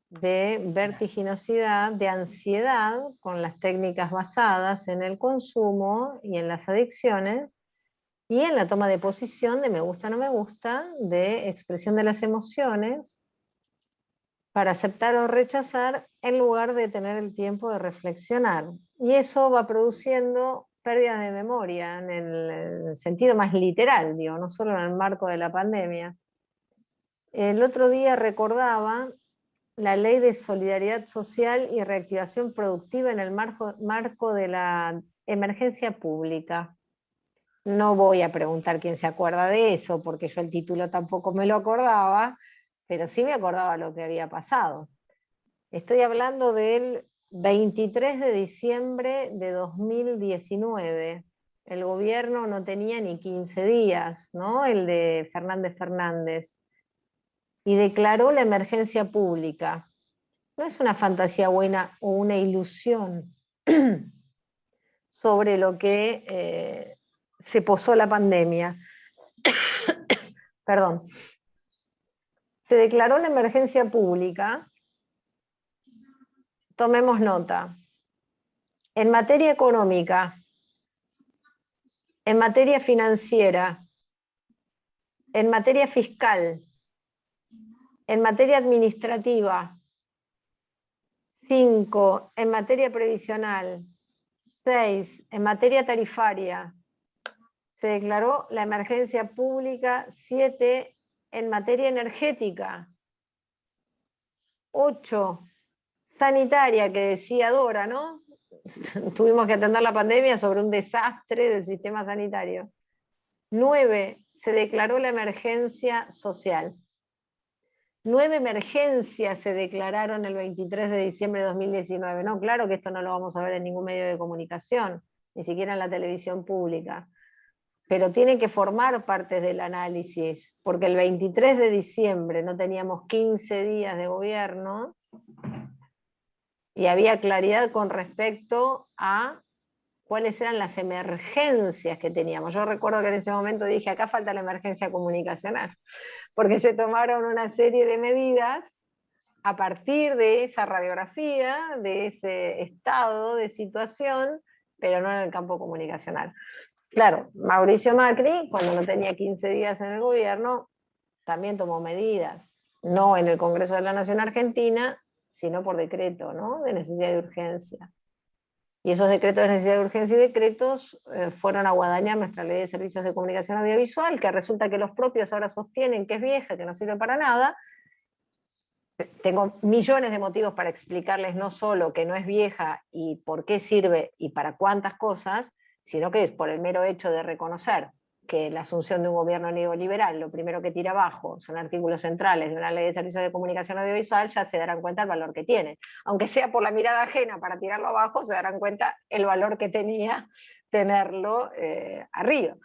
de vertiginosidad, de ansiedad, con las técnicas basadas en el consumo y en las adicciones, y en la toma de posición de me gusta, no me gusta, de expresión de las emociones, para aceptar o rechazar en lugar de tener el tiempo de reflexionar. Y eso va produciendo pérdidas de memoria en el sentido más literal, digo, no solo en el marco de la pandemia. El otro día recordaba la Ley de Solidaridad Social y Reactivación Productiva en el marco de la emergencia pública. No voy a preguntar quién se acuerda de eso, porque yo el título tampoco me lo acordaba, pero sí me acordaba lo que había pasado. Estoy hablando del 23 de diciembre de 2019. El gobierno no tenía ni 15 días, ¿no? El de Fernández, y declaró la emergencia pública. No es una fantasía buena o una ilusión sobre lo que se posó la pandemia. Perdón. Se declaró la emergencia pública. Tomemos nota. En materia económica, en materia financiera, en materia fiscal, en materia administrativa, 5, en materia previsional, 6, en materia tarifaria, se declaró la emergencia pública. 7, en materia energética. 8, sanitaria, que decía Dora, ¿no? Tuvimos que atender la pandemia sobre un desastre del sistema sanitario. 9, se declaró la emergencia social. 9 emergencias se declararon el 23 de diciembre de 2019. No, claro que esto no lo vamos a ver en ningún medio de comunicación, ni siquiera en la televisión pública. Pero tiene que formar parte del análisis, porque el 23 de diciembre no teníamos 15 días de gobierno y había claridad con respecto a cuáles eran las emergencias que teníamos. Yo recuerdo que en ese momento dije, acá falta la emergencia comunicacional, porque se tomaron una serie de medidas a partir de esa radiografía, de ese estado de situación, pero no en el campo comunicacional. Claro, Mauricio Macri, cuando no tenía 15 días en el gobierno, también tomó medidas, no en el Congreso de la Nación Argentina, sino por decreto, ¿no? De necesidad de urgencia. Y esos decretos de necesidad de urgencia y decretos fueron a guadañar nuestra Ley de Servicios de Comunicación Audiovisual, que resulta que los propios ahora sostienen que es vieja, que no sirve para nada. Tengo millones de motivos para explicarles no solo que no es vieja y por qué sirve y para cuántas cosas, sino que es por el mero hecho de reconocer que la asunción de un gobierno neoliberal, lo primero que tira abajo son artículos centrales de una Ley de Servicios de Comunicación Audiovisual, ya se darán cuenta el valor que tiene. Aunque sea por la mirada ajena para tirarlo abajo, se darán cuenta el valor que tenía tenerlo arriba.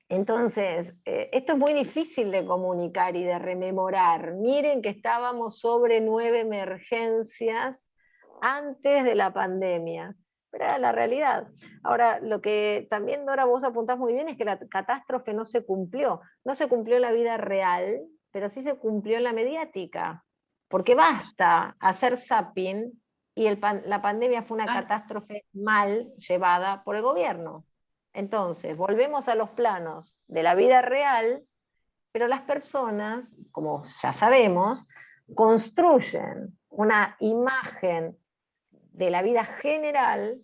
Entonces, esto es muy difícil de comunicar y de rememorar. Miren que estábamos sobre 9 emergencias antes de la pandemia. Pero era la realidad. Ahora, lo que también, Dora, vos apuntás muy bien es que la catástrofe no se cumplió. No se cumplió en la vida real, pero sí se cumplió en la mediática. Porque basta hacer zapping y la pandemia fue una catástrofe mal llevada por el gobierno. Entonces, volvemos a los planos de la vida real, pero las personas, como ya sabemos, construyen una imagen de la vida general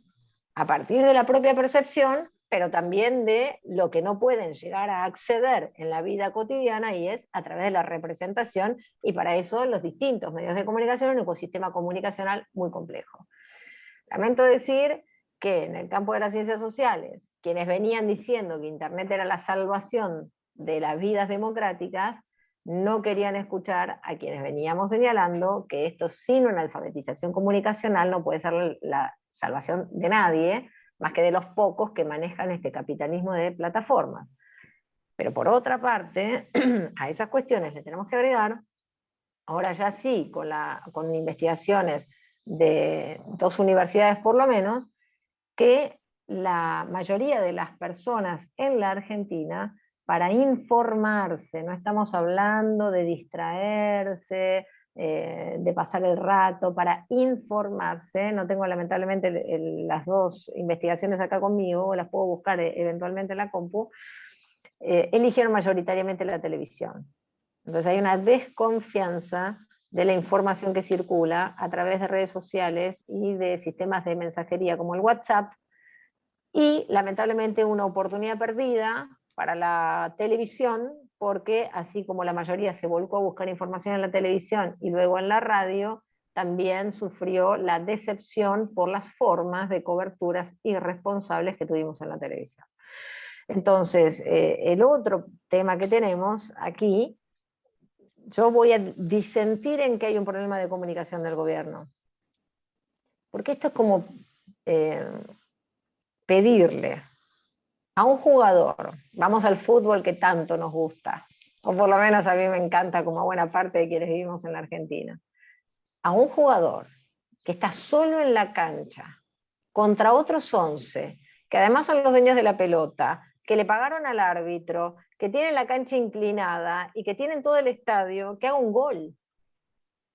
a partir de la propia percepción, pero también de lo que no pueden llegar a acceder en la vida cotidiana, y es a través de la representación, y para eso los distintos medios de comunicación, un ecosistema comunicacional muy complejo. Lamento decir que en el campo de las ciencias sociales, quienes venían diciendo que Internet era la salvación de las vidas democráticas, no querían escuchar a quienes veníamos señalando que esto sin una alfabetización comunicacional no puede ser la salvación de nadie, más que de los pocos que manejan este capitalismo de plataformas. Pero por otra parte, a esas cuestiones le tenemos que agregar, ahora ya sí, con investigaciones de 2 universidades por lo menos, que la mayoría de las personas en la Argentina, para informarse, no estamos hablando de distraerse, de pasar el rato, para informarse, no tengo lamentablemente las 2 investigaciones acá conmigo, las puedo buscar eventualmente en la compu, eligieron mayoritariamente la televisión. Entonces hay una desconfianza de la información que circula a través de redes sociales y de sistemas de mensajería como el WhatsApp, y lamentablemente una oportunidad perdida para la televisión, porque así como la mayoría se volcó a buscar información en la televisión y luego en la radio, también sufrió la decepción por las formas de coberturas irresponsables que tuvimos en la televisión. Entonces, el otro tema que tenemos aquí, yo voy a disentir en que hay un problema de comunicación del gobierno. Porque esto es como pedirle a un jugador, vamos al fútbol que tanto nos gusta, o por lo menos a mí me encanta como a buena parte de quienes vivimos en la Argentina, a un jugador que está solo en la cancha, contra otros 11, que además son los dueños de la pelota, que le pagaron al árbitro, que tienen la cancha inclinada y que tienen todo el estadio, que haga un gol.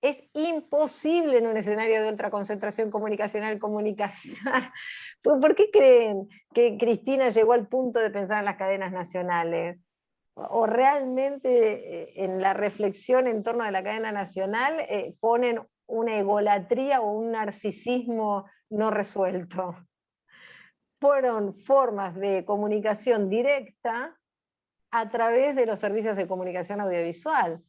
Es imposible en un escenario de ultraconcentración comunicacional. ¿Por qué creen que Cristina llegó al punto de pensar en las cadenas nacionales? ¿O realmente en la reflexión en torno de la cadena nacional ponen una egolatría o un narcisismo no resuelto? Fueron formas de comunicación directa a través de los servicios de comunicación audiovisual.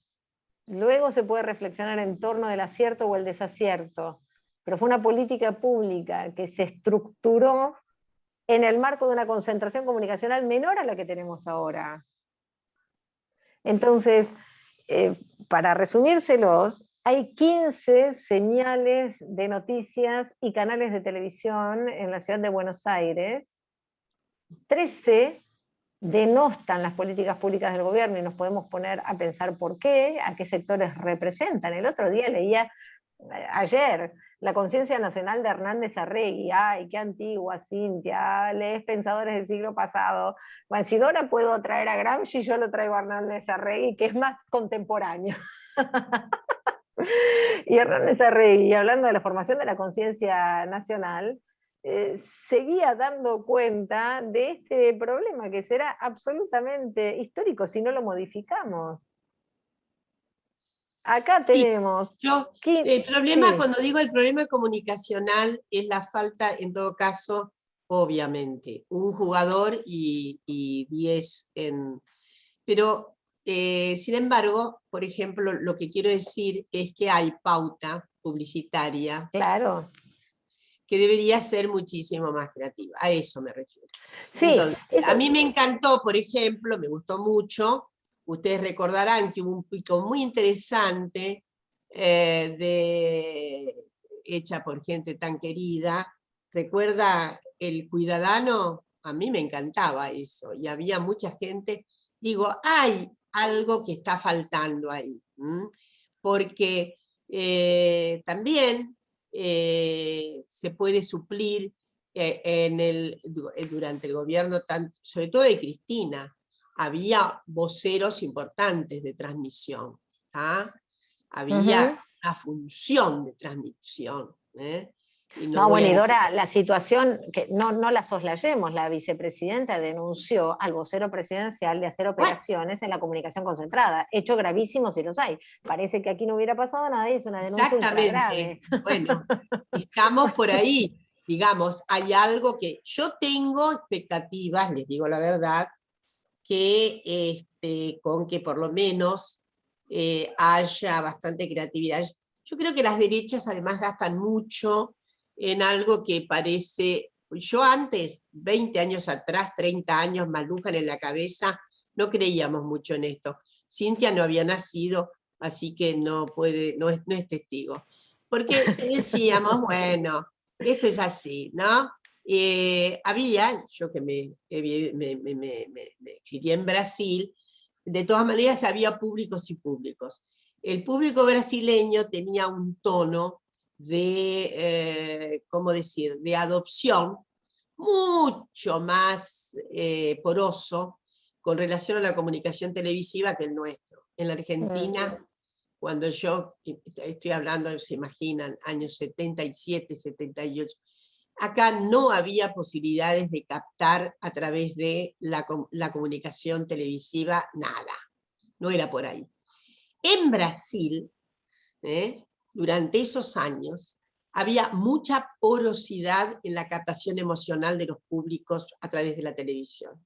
Luego se puede reflexionar en torno del acierto o el desacierto, pero fue una política pública que se estructuró en el marco de una concentración comunicacional menor a la que tenemos ahora. Entonces, para resumírselos, hay 15 señales de noticias y canales de televisión en la ciudad de Buenos Aires, 13 denostan las políticas públicas del gobierno, y nos podemos poner a pensar por qué, a qué sectores representan. El otro día leía, ayer, La conciencia nacional de Hernández Arregui. Ay, qué antigua, Cintia, lees pensadores del siglo pasado. Bueno, si Dora puedo traer a Gramsci, yo lo traigo a Hernández Arregui, que es más contemporáneo. Y Hernández Arregui, hablando de la formación de la conciencia nacional, seguía dando cuenta de este problema que será absolutamente histórico si no lo modificamos. Acá tenemos... El problema, sí. cuando digo el problema comunicacional, es la falta, en todo caso, obviamente, un jugador y 10 en... Pero, sin embargo, por ejemplo, lo que quiero decir es que hay pauta publicitaria. Claro. Que debería ser muchísimo más creativa, a eso me refiero. Sí, entonces, eso... a mí me encantó, por ejemplo, me gustó mucho, ustedes recordarán que hubo un pico muy interesante hecha por gente tan querida. ¿Recuerda El Cuidadano? A mí me encantaba eso, y había mucha gente, digo, hay algo que está faltando ahí, porque también se puede suplir durante el gobierno, sobre todo de Cristina, había voceros importantes de transmisión, había una función de transmisión, Y No, voy bueno, a y decir- Dora, la situación, que no la soslayemos, la vicepresidenta denunció al vocero presidencial de hacer Bueno, operaciones en la comunicación concentrada. Hecho gravísimo si los hay. Parece que aquí no hubiera pasado nada y es una denuncia ultra grave. exactamente. Bueno, estamos por ahí. Digamos, hay algo que yo tengo expectativas, les digo la verdad, que con que por lo menos haya bastante creatividad. Yo creo que las derechas además gastan mucho en algo que parece, yo antes, 20 años atrás, 30 años, malujan en la cabeza, no creíamos mucho en esto. Cintia no había nacido, así que no es testigo. Porque decíamos, bueno, esto es así, ¿no? Yo que me crié en Brasil, de todas maneras había públicos y públicos. El público brasileño tenía un tono de, ¿cómo decir?, de adopción mucho más poroso con relación a la comunicación televisiva que el nuestro. En la Argentina, cuando yo, estoy hablando, se imaginan, años 77, 78, acá no había posibilidades de captar a través de la comunicación televisiva, nada, no era por ahí. En Brasil, durante esos años, había mucha porosidad en la captación emocional de los públicos a través de la televisión.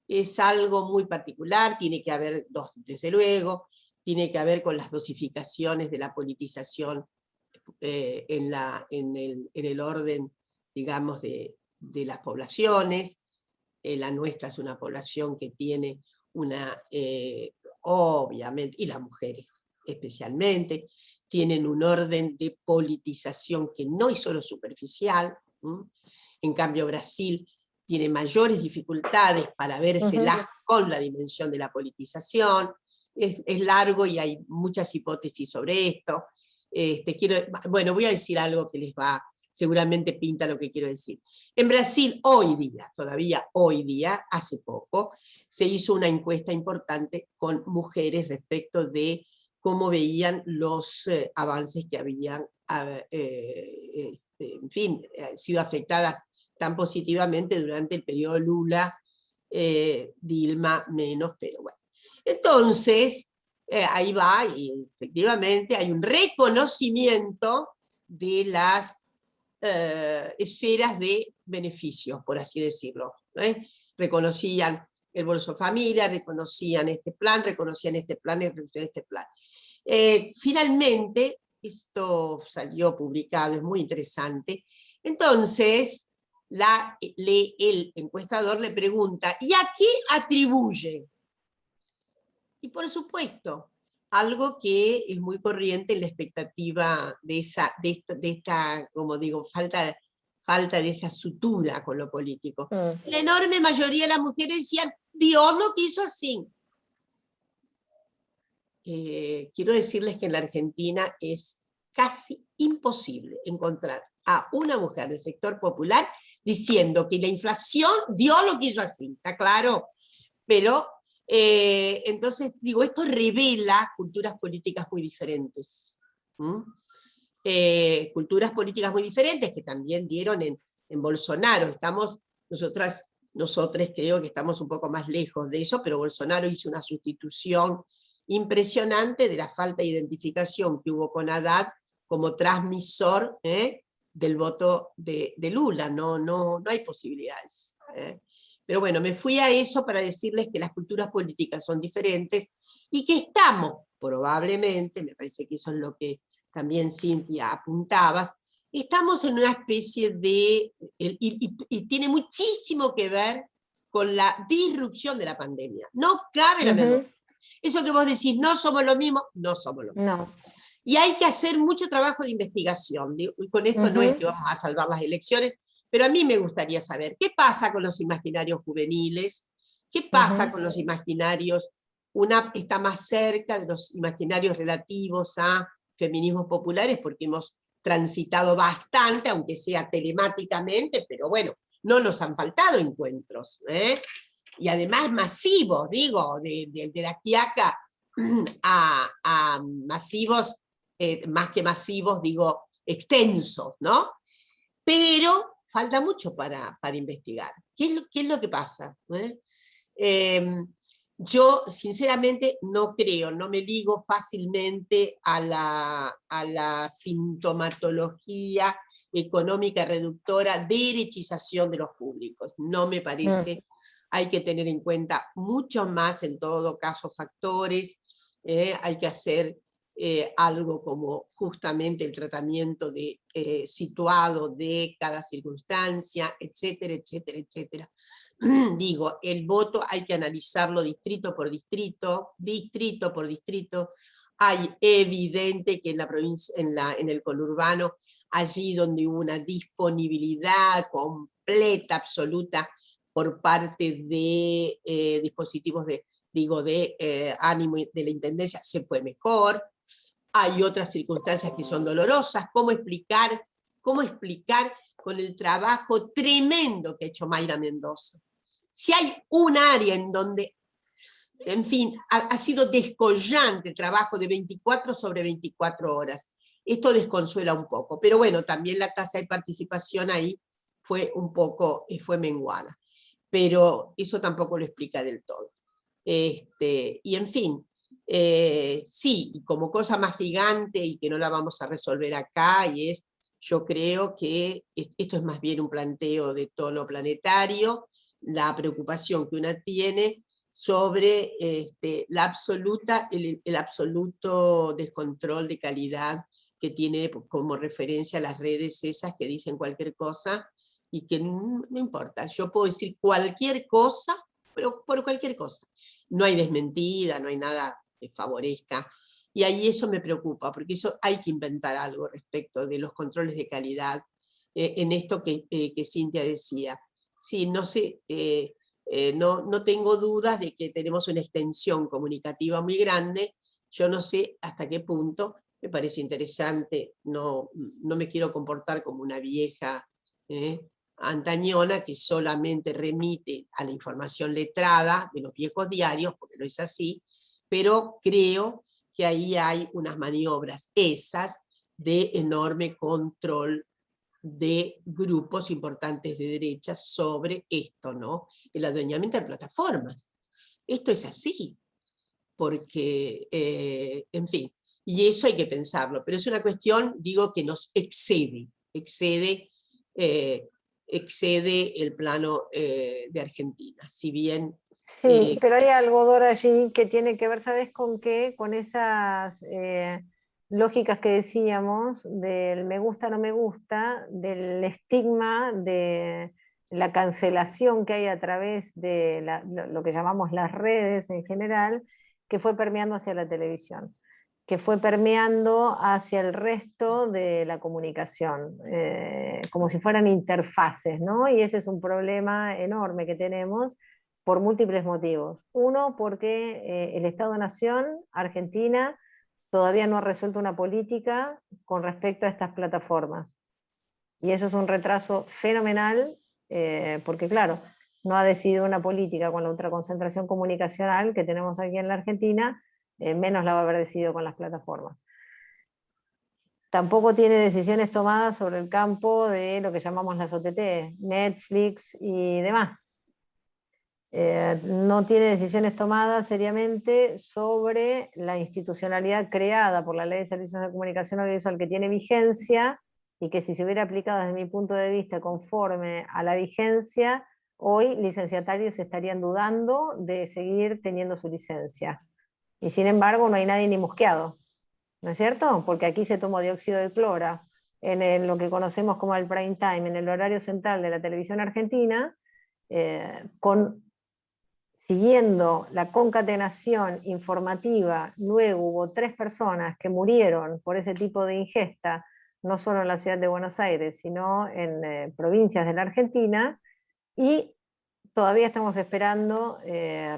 Es algo muy particular, tiene que haber, desde luego, tiene que ver con las dosificaciones de la politización en el orden, digamos, de las poblaciones. La nuestra es una población que tiene obviamente, y las mujeres especialmente, tienen un orden de politización que no es solo superficial. En cambio Brasil tiene mayores dificultades para vérselas con la dimensión de la politización. Es largo y hay muchas hipótesis sobre esto. Bueno, voy a decir algo que les va, seguramente pinta lo que quiero decir. En Brasil hoy día, todavía hoy día, hace poco, se hizo una encuesta importante con mujeres respecto de cómo veían los avances que habían, en fin, sido afectadas tan positivamente durante el periodo Lula, Dilma menos, pero bueno. Entonces, ahí va, y efectivamente hay un reconocimiento de las esferas de beneficios, por así decirlo. Reconocían el Bolso Familia, reconocían este plan, reconocían este plan y reconocían este plan. Finalmente, esto salió publicado, es muy interesante. Entonces, el encuestador le pregunta, ¿y a qué atribuye? Y por supuesto, algo que es muy corriente en la expectativa de esta, como digo, falta de esa sutura con lo político. La enorme mayoría de las mujeres decían, Dios no quiso así. Quiero decirles que en la Argentina es casi imposible encontrar a una mujer del sector popular diciendo que la inflación Dios lo quiso así, ¿está claro? Pero entonces digo, esto revela culturas políticas muy diferentes. Culturas políticas muy diferentes que también dieron en Bolsonaro. Nosotros creo que estamos un poco más lejos de eso, pero Bolsonaro hizo una sustitución impresionante de la falta de identificación que hubo con Haddad como transmisor del voto de Lula. No hay posibilidades. Pero bueno, me fui a eso para decirles que las culturas políticas son diferentes y que estamos, probablemente, me parece que eso es lo que también Cintia apuntabas, estamos en una especie de, y tiene muchísimo que ver con la disrupción de la pandemia. No cabe la menor. Eso que vos decís, no somos lo mismo, no somos lo mismo. No. Y hay que hacer mucho trabajo de investigación. Y con esto no es que vamos a salvar las elecciones, pero a mí me gustaría saber, ¿qué pasa con los imaginarios juveniles? ¿Qué pasa con los imaginarios? Una está más cerca de los imaginarios relativos a feminismos populares, porque hemos transitado bastante, aunque sea telemáticamente, pero bueno, no nos han faltado encuentros, y además masivos, digo, de la Quiaca a masivos, más que masivos, digo, extensos, ¿no? pero falta mucho para investigar. ¿Qué es lo que pasa? Yo sinceramente no creo, no me ligo fácilmente a la sintomatología económica reductora, derechización de los públicos. No me parece, hay que tener en cuenta mucho más, en todo caso, factores, hay que hacer algo como justamente el tratamiento situado de cada circunstancia, etcétera, etcétera, etcétera. Digo, el voto hay que analizarlo distrito por distrito, distrito por distrito. Hay evidente que en la provincia, en el conurbano, allí donde hubo una disponibilidad completa, absoluta, por parte de dispositivos de ánimo de la intendencia, se fue mejor. Hay otras circunstancias que son dolorosas. ¿Cómo explicar con el trabajo tremendo que ha hecho Mayra Mendoza? Si hay un área en donde, en fin, ha sido descollante el trabajo de 24 sobre 24 horas, esto desconsuela un poco, pero bueno, también la tasa de participación ahí fue fue menguada, pero eso tampoco lo explica del todo. Y en fin, sí, y como cosa más gigante y que no la vamos a resolver acá, yo creo que esto es más bien un planteo de tono planetario, la preocupación que una tiene sobre el absoluto descontrol de calidad que tiene como referencia las redes esas que dicen cualquier cosa y que no importa. Yo puedo decir cualquier cosa, pero por cualquier cosa. No hay desmentida, no hay nada que favorezca. Y ahí eso me preocupa, porque eso hay que inventar algo respecto de los controles de calidad en esto que Cintia decía. Sí, no sé, no tengo dudas de que tenemos una extensión comunicativa muy grande. Yo no sé hasta qué punto, me parece interesante, no me quiero comportar como una vieja antañona que solamente remite a la información letrada de los viejos diarios, porque no es así, pero creo que ahí hay unas maniobras, esas de enorme control de grupos importantes de derecha sobre esto, ¿no? El adueñamiento de plataformas. Esto es así, porque, en fin, y eso hay que pensarlo, pero es una cuestión, digo, que nos excede el plano de Argentina, si bien... Sí, pero hay algo, Dora, allí que tiene que ver, ¿sabes con qué? Con esas lógicas que decíamos del me gusta, no me gusta, del estigma de la cancelación que hay a través de lo que llamamos las redes en general, que fue permeando hacia la televisión, que fue permeando hacia el resto de la comunicación, como si fueran interfaces, ¿no? Y ese es un problema enorme que tenemos por múltiples motivos. Uno, porque el Estado-Nación, Argentina, todavía no ha resuelto una política con respecto a estas plataformas. Y eso es un retraso fenomenal, porque claro, no ha decidido una política con la ultraconcentración comunicacional que tenemos aquí en la Argentina, menos la va a haber decidido con las plataformas. Tampoco tiene decisiones tomadas sobre el campo de lo que llamamos las OTT, Netflix y demás. No tiene decisiones tomadas seriamente sobre la institucionalidad creada por la Ley de Servicios de Comunicación Audiovisual que tiene vigencia y que si se hubiera aplicado desde mi punto de vista conforme a la vigencia, hoy licenciatarios estarían dudando de seguir teniendo su licencia. Y sin embargo no hay nadie ni mosqueado, ¿no es cierto? Porque aquí se tomó dióxido de cloro en lo que conocemos como el prime time, en el horario central de la televisión argentina, siguiendo la concatenación informativa. Luego hubo 3 personas que murieron por ese tipo de ingesta, no solo en la ciudad de Buenos Aires, sino en provincias de la Argentina, y todavía estamos esperando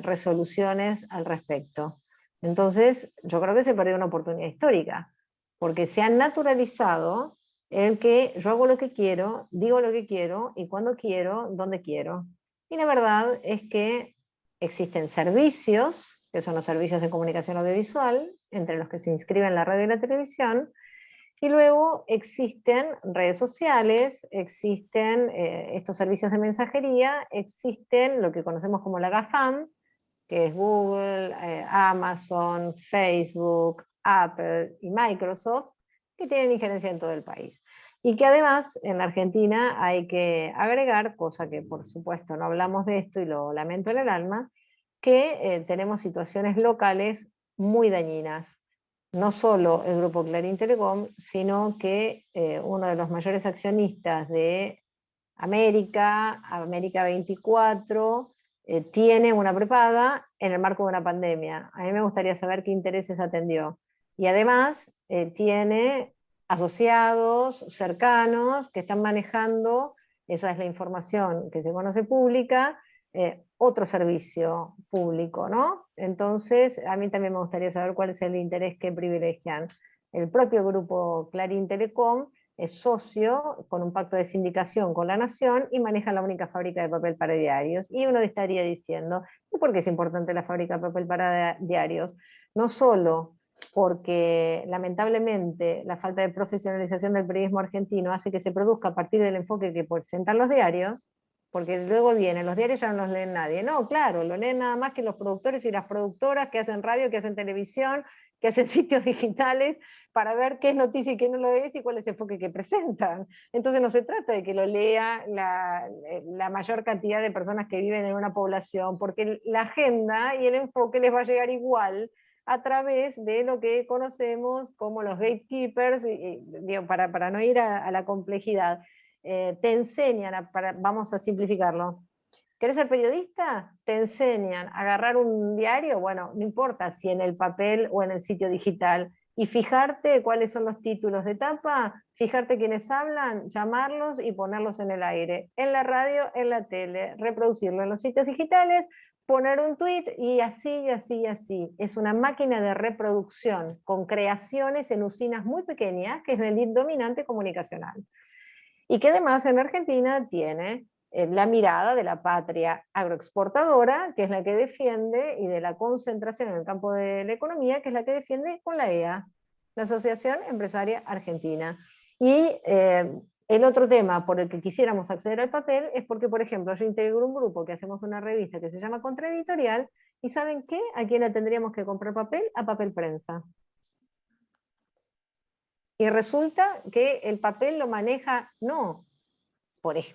resoluciones al respecto. Entonces, yo creo que se perdió una oportunidad histórica, porque se ha naturalizado el que yo hago lo que quiero, digo lo que quiero, y cuando quiero, donde quiero. Y la verdad es que existen servicios, que son los servicios de comunicación audiovisual, entre los que se inscriben la radio y la televisión, Y luego existen redes sociales, existen estos servicios de mensajería, existen lo que conocemos como la GAFAM, que es Google, Amazon, Facebook, Apple y Microsoft, que tienen injerencia en todo el país. Y que además en la Argentina hay que agregar, cosa que por supuesto no hablamos de esto y lo lamento en el alma, que tenemos situaciones locales muy dañinas. No solo el grupo Clarín Telecom, sino que uno de los mayores accionistas de América 24, tiene una prepaga en el marco de una pandemia. A mí me gustaría saber qué intereses atendió. Y además tiene asociados cercanos que están manejando, esa es la información que se conoce pública, otro servicio público, ¿no? Entonces, a mí también me gustaría saber cuál es el interés que privilegian. El propio grupo Clarín Telecom es socio con un pacto de sindicación con la Nación y maneja la única fábrica de papel para diarios. Y uno estaría diciendo, ¿y por qué es importante la fábrica de papel para diarios? No solo porque lamentablemente la falta de profesionalización del periodismo argentino hace que se produzca a partir del enfoque que presentan los diarios, porque luego vienen, los diarios ya no los leen nadie. No, claro, lo leen nada más que los productores y las productoras que hacen radio, que hacen televisión, que hacen sitios digitales, para ver qué es noticia y qué no lo es y cuál es el enfoque que presentan. Entonces no se trata de que lo lea la mayor cantidad de personas que viven en una población, porque la agenda y el enfoque les va a llegar igual a través de lo que conocemos como los gatekeepers, digo, para no ir a la complejidad. Te enseñan, vamos a simplificarlo, ¿querés ser periodista? Te enseñan a agarrar un diario, bueno, no importa si en el papel o en el sitio digital, y fijarte cuáles son los títulos de tapa, fijarte quiénes hablan, llamarlos y ponerlos en el aire, en la radio, en la tele, reproducirlo en los sitios digitales, poner un tweet y así, así, así. Es una máquina de reproducción con creaciones en usinas muy pequeñas, que es el lead dominante comunicacional. Y que además en Argentina tiene la mirada de la patria agroexportadora, que es la que defiende, y de la concentración en el campo de la economía, que es la que defiende con la EA, la Asociación Empresaria Argentina. Y el otro tema por el que quisiéramos acceder al papel es porque, por ejemplo, yo integro un grupo que hacemos una revista que se llama Contraeditorial, y ¿saben qué? ¿A quién le tendríamos que comprar papel? A Papel Prensa. Y resulta que el papel lo maneja, no,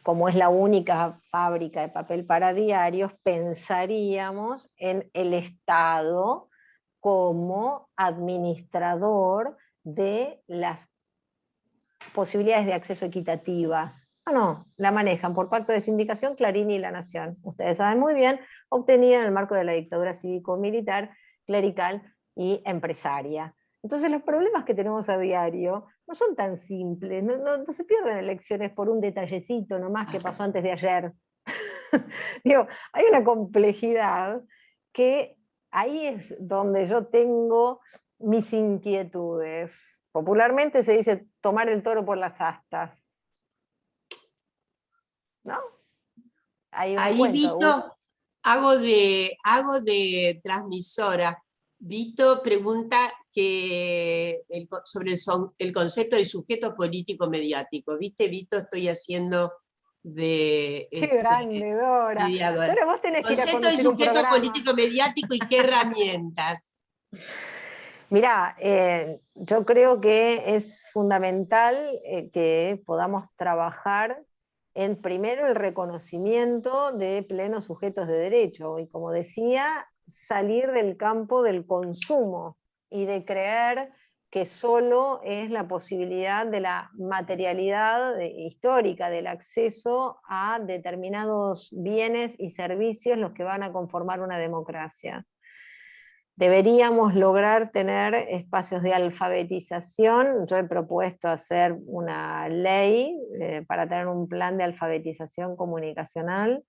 como es la única fábrica de papel para diarios, pensaríamos en el Estado como administrador de las posibilidades de acceso equitativas. No, la manejan por pacto de sindicación Clarín y La Nación. Ustedes saben muy bien, obtenida en el marco de la dictadura cívico-militar, clerical y empresaria. Entonces los problemas que tenemos a diario no son tan simples, no se pierden elecciones por un detallecito nomás que pasó antes de ayer. Digo, hay una complejidad que ahí es donde yo tengo mis inquietudes. Popularmente se dice tomar el toro por las astas, ¿no? Hay un Ahí, cuento. Vito, hago de transmisora. Vito pregunta sobre el concepto de sujeto político mediático. ¿Viste, Vito? Estoy haciendo de Qué grande, Dora. mediadora. Dora, vos tenés que ir a Concepto de conducir un sujeto programa. político mediático y qué herramientas. Mirá, yo creo que es fundamental que podamos trabajar en primero el reconocimiento de plenos sujetos de derecho y, como decía, salir del campo del consumo y de creer que solo es la posibilidad de la materialidad histórica del acceso a determinados bienes y servicios los que van a conformar una democracia. Deberíamos lograr tener espacios de alfabetización. Yo he propuesto hacer una ley para tener un plan de alfabetización comunicacional,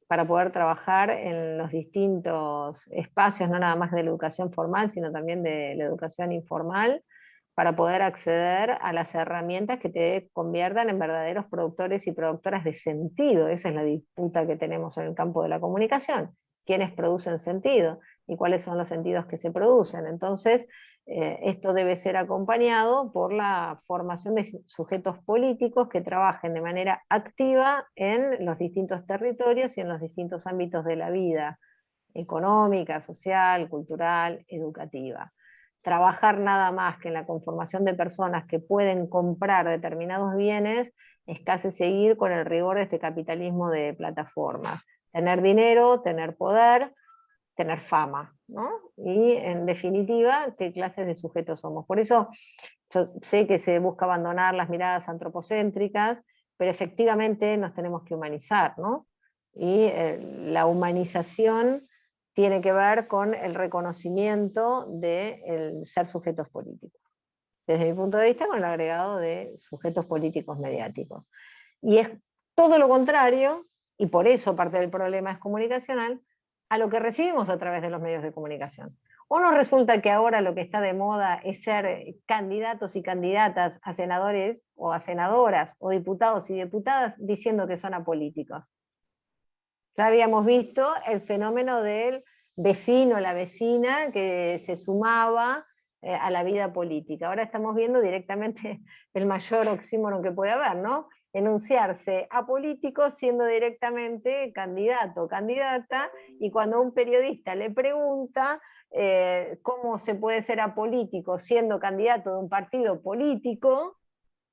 para poder trabajar en los distintos espacios, no nada más de la educación formal, sino también de la educación informal, para poder acceder a las herramientas que te conviertan en verdaderos productores y productoras de sentido. Esa es la disputa que tenemos en el campo de la comunicación. ¿Quiénes producen sentido? ¿Y cuáles son los sentidos que se producen? Entonces, Esto debe ser acompañado por la formación de sujetos políticos que trabajen de manera activa en los distintos territorios y en los distintos ámbitos de la vida económica, social, cultural, educativa. Trabajar nada más que en la conformación de personas que pueden comprar determinados bienes es casi seguir con el rigor de este capitalismo de plataformas. Tener dinero, tener poder, tener fama, ¿no? Y en definitiva, ¿qué clases de sujetos somos? Por eso yo sé que se busca abandonar las miradas antropocéntricas, pero efectivamente nos tenemos que humanizar, ¿no? Y la humanización tiene que ver con el reconocimiento del ser sujetos políticos. Desde mi punto de vista, con el agregado de sujetos políticos mediáticos. Y es todo lo contrario, y por eso parte del problema es comunicacional, a lo que recibimos a través de los medios de comunicación. ¿O nos resulta que ahora lo que está de moda es ser candidatos y candidatas a senadores o a senadoras o diputados y diputadas diciendo que son apolíticos? Ya habíamos visto el fenómeno del vecino, la vecina que se sumaba a la vida política. Ahora estamos viendo directamente el mayor oxímoron que puede haber, ¿no? Enunciarse a político siendo directamente candidato o candidata, y cuando un periodista le pregunta cómo se puede ser apolítico siendo candidato de un partido político,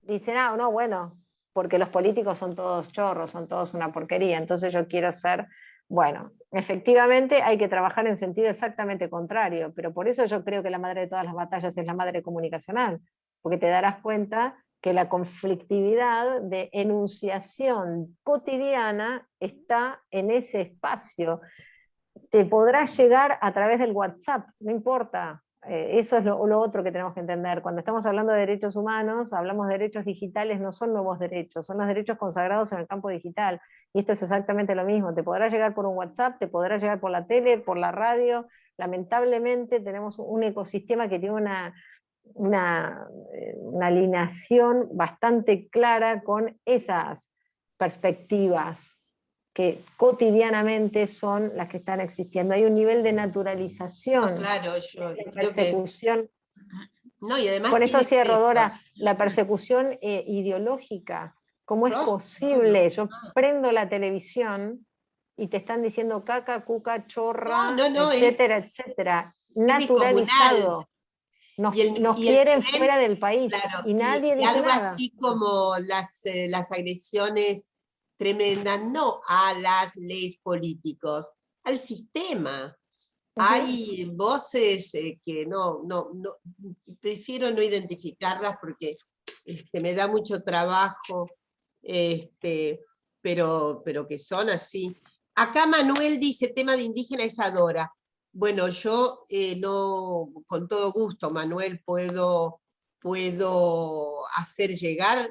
dicen, ah, no, bueno, porque los políticos son todos chorros, son todos una porquería, entonces yo quiero ser, bueno, efectivamente hay que trabajar en sentido exactamente contrario, pero por eso yo creo que la madre de todas las batallas es la madre comunicacional, porque te darás cuenta que la conflictividad de enunciación cotidiana está en ese espacio. Te podrás llegar a través del WhatsApp, no importa. Eso es lo otro que tenemos que entender. Cuando estamos hablando de derechos humanos, hablamos de derechos digitales, no son nuevos derechos, son los derechos consagrados en el campo digital. Y esto es exactamente lo mismo. Te podrá llegar por un WhatsApp, te podrá llegar por la tele, por la radio. Lamentablemente tenemos un ecosistema que tiene una alineación bastante clara con esas perspectivas que cotidianamente son las que están existiendo. Hay un nivel de naturalización, No, claro, yo de creo que... persecución. No, y además Con esto tiene cierro, efectos. Dora, la persecución ideológica. ¿Cómo es No, posible? no, Yo prendo la televisión y te están diciendo caca, cuca, chorra, no, etcétera, etcétera. es descomunal. Naturalizado. Nos Y el quieren nivel, fuera del país, claro, y nadie y dice algo nada. así como las agresiones tremendas, no a las leyes políticos, al sistema. Hay voces que no, prefiero no identificarlas porque me da mucho trabajo, pero que son así. Acá Manuel dice, tema de indígena es Adora. Bueno, yo no, con todo gusto, Manuel, puedo hacer llegar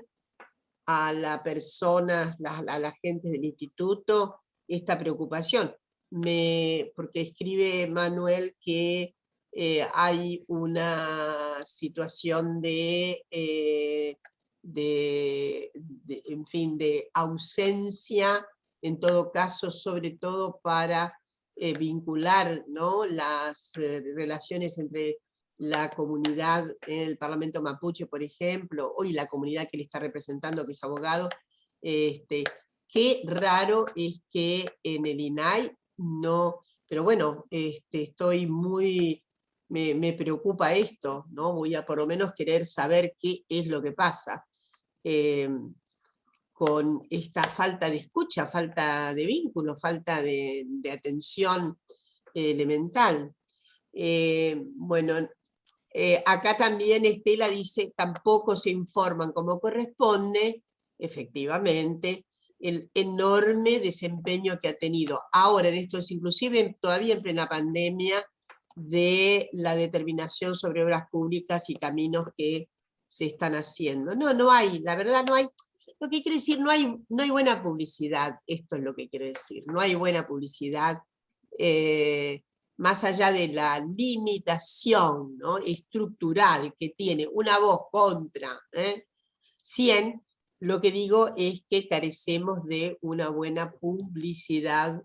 a las personas, a la gente del instituto, esta preocupación. Porque escribe Manuel que hay una situación en fin, de ausencia, en todo caso, sobre todo para vincular, ¿no?, las relaciones entre la comunidad en el Parlamento mapuche, por ejemplo, y la comunidad que le está representando, que es abogado. Qué raro es que en el INAI no, pero bueno, estoy muy, me preocupa esto, ¿no? Voy a por lo menos querer saber qué es lo que pasa con esta falta de escucha, falta de vínculo, falta de atención elemental. Bueno, acá también Estela dice, tampoco se informan como corresponde, efectivamente, el enorme desempeño que ha tenido ahora en estos, inclusive todavía en plena pandemia, de la determinación sobre obras públicas y caminos que se están haciendo. No hay, la verdad no hay, lo que quiero decir, no hay buena publicidad, esto es lo que quiero decir, no hay buena publicidad, más allá de la limitación, ¿no?, estructural que tiene una voz contra 100, lo que digo es que carecemos de una buena publicidad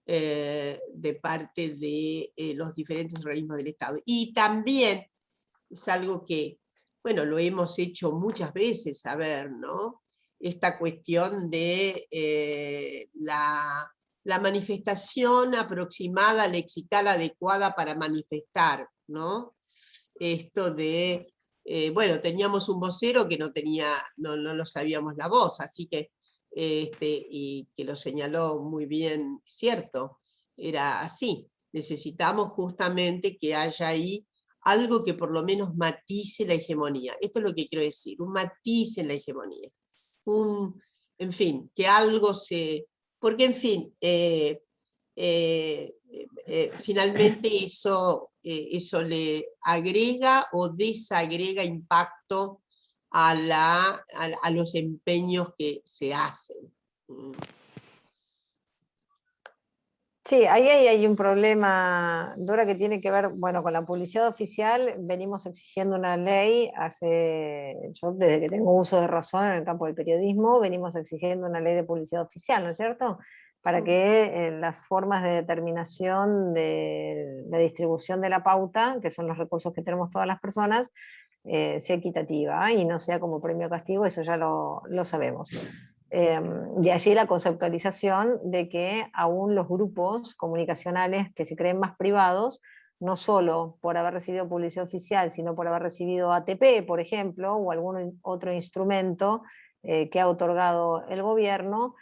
de parte de los diferentes organismos del Estado. Y también es algo que, bueno, lo hemos hecho muchas veces saber, ¿no? Esta cuestión de la manifestación aproximada, lexical adecuada para manifestar, ¿no? Esto de, bueno, teníamos un vocero que no lo sabíamos la voz, así que, y que lo señaló muy bien, cierto, era así. Necesitamos justamente que haya ahí algo que por lo menos matice la hegemonía. Esto es lo que quiero decir, un matiz en la hegemonía. En fin, que algo se... Porque, en fin, finalmente eso le agrega o desagrega impacto a los empeños que se hacen. Sí, ahí hay un problema, Dora, que tiene que ver, bueno, con la publicidad oficial. Venimos exigiendo una ley yo desde que tengo uso de razón en el campo del periodismo, venimos exigiendo una ley de publicidad oficial, ¿no es cierto? Para que las formas de determinación de la distribución de la pauta, que son los recursos que tenemos todas las personas, sea equitativa y no sea como premio castigo, eso ya lo sabemos. De allí la conceptualización de que aún los grupos comunicacionales que se creen más privados, no solo por haber recibido publicidad oficial, sino por haber recibido ATP, por ejemplo, o algún otro instrumento que ha otorgado el gobierno,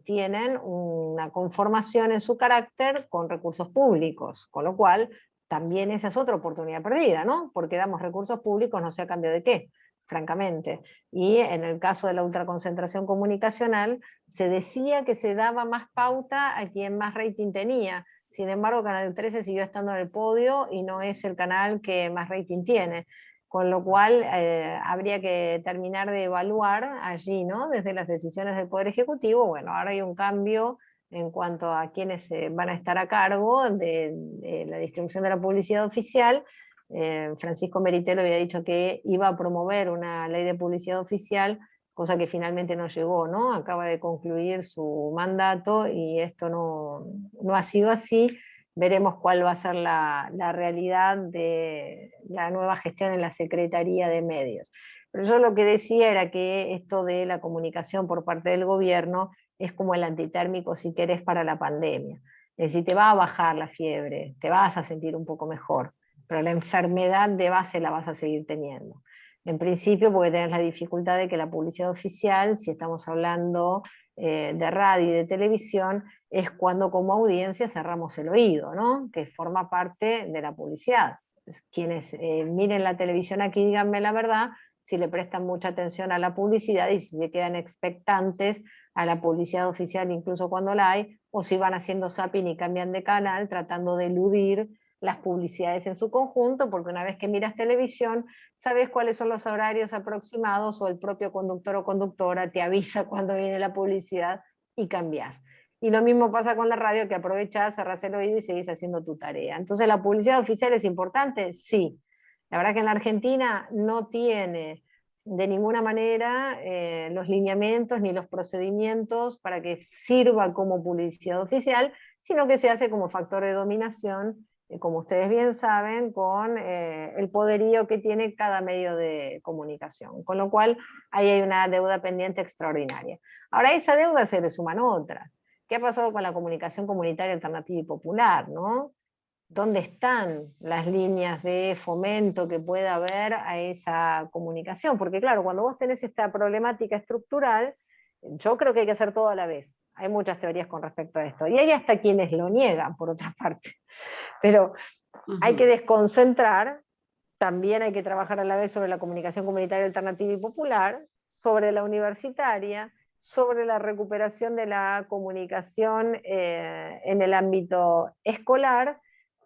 tienen una conformación en su carácter con recursos públicos, con lo cual también esa es otra oportunidad perdida, ¿no? Porque damos recursos públicos, no sé a cambio de qué, francamente. Y en el caso de la ultraconcentración comunicacional, se decía que se daba más pauta a quien más rating tenía. Sin embargo, Canal 13 siguió estando en el podio y no es el canal que más rating tiene. Con lo cual, habría que terminar de evaluar allí, ¿no? Desde las decisiones del Poder Ejecutivo. Bueno, ahora hay un cambio en cuanto a quienes van a estar a cargo de la distribución de la publicidad oficial. Francisco Meritelo había dicho que iba a promover una ley de publicidad oficial, cosa que finalmente no llegó, ¿no? Acaba de concluir su mandato y esto no ha sido así. Veremos cuál va a ser la realidad de la nueva gestión en la Secretaría de Medios. Pero yo lo que decía era que esto de la comunicación por parte del gobierno es como el antitérmico, si querés, para la pandemia. Es decir, te va a bajar la fiebre, te vas a sentir un poco mejor, pero la enfermedad de base la vas a seguir teniendo. En principio, porque tenés la dificultad de que la publicidad oficial, si estamos hablando de radio y de televisión, es cuando como audiencia cerramos el oído, ¿no? Que forma parte de la publicidad. Quienes miren la televisión aquí, díganme la verdad, si le prestan mucha atención a la publicidad y si se quedan expectantes a la publicidad oficial incluso cuando la hay, o si van haciendo zapping y cambian de canal tratando de eludir las publicidades en su conjunto, porque una vez que miras televisión, sabes cuáles son los horarios aproximados o el propio conductor o conductora te avisa cuando viene la publicidad y cambias. Y lo mismo pasa con la radio, que aprovechás, cerrás el oído y seguís haciendo tu tarea. Entonces, ¿la publicidad oficial es importante? Sí. La verdad que en la Argentina no tiene de ninguna manera los lineamientos ni los procedimientos para que sirva como publicidad oficial, sino que se hace como factor de dominación, como ustedes bien saben, con el poderío que tiene cada medio de comunicación. Con lo cual, ahí hay una deuda pendiente extraordinaria. Ahora, esa deuda se le suman otras. ¿Qué ha pasado con la comunicación comunitaria alternativa y popular, no? ¿Dónde están las líneas de fomento que pueda haber a esa comunicación? Porque claro, cuando vos tenés esta problemática estructural, yo creo que hay que hacer todo a la vez. Hay muchas teorías con respecto a esto. Y hay hasta quienes lo niegan, por otra parte. Pero hay que desconcentrar, también hay que trabajar a la vez sobre la comunicación comunitaria alternativa y popular, sobre la universitaria, sobre la recuperación de la comunicación en el ámbito escolar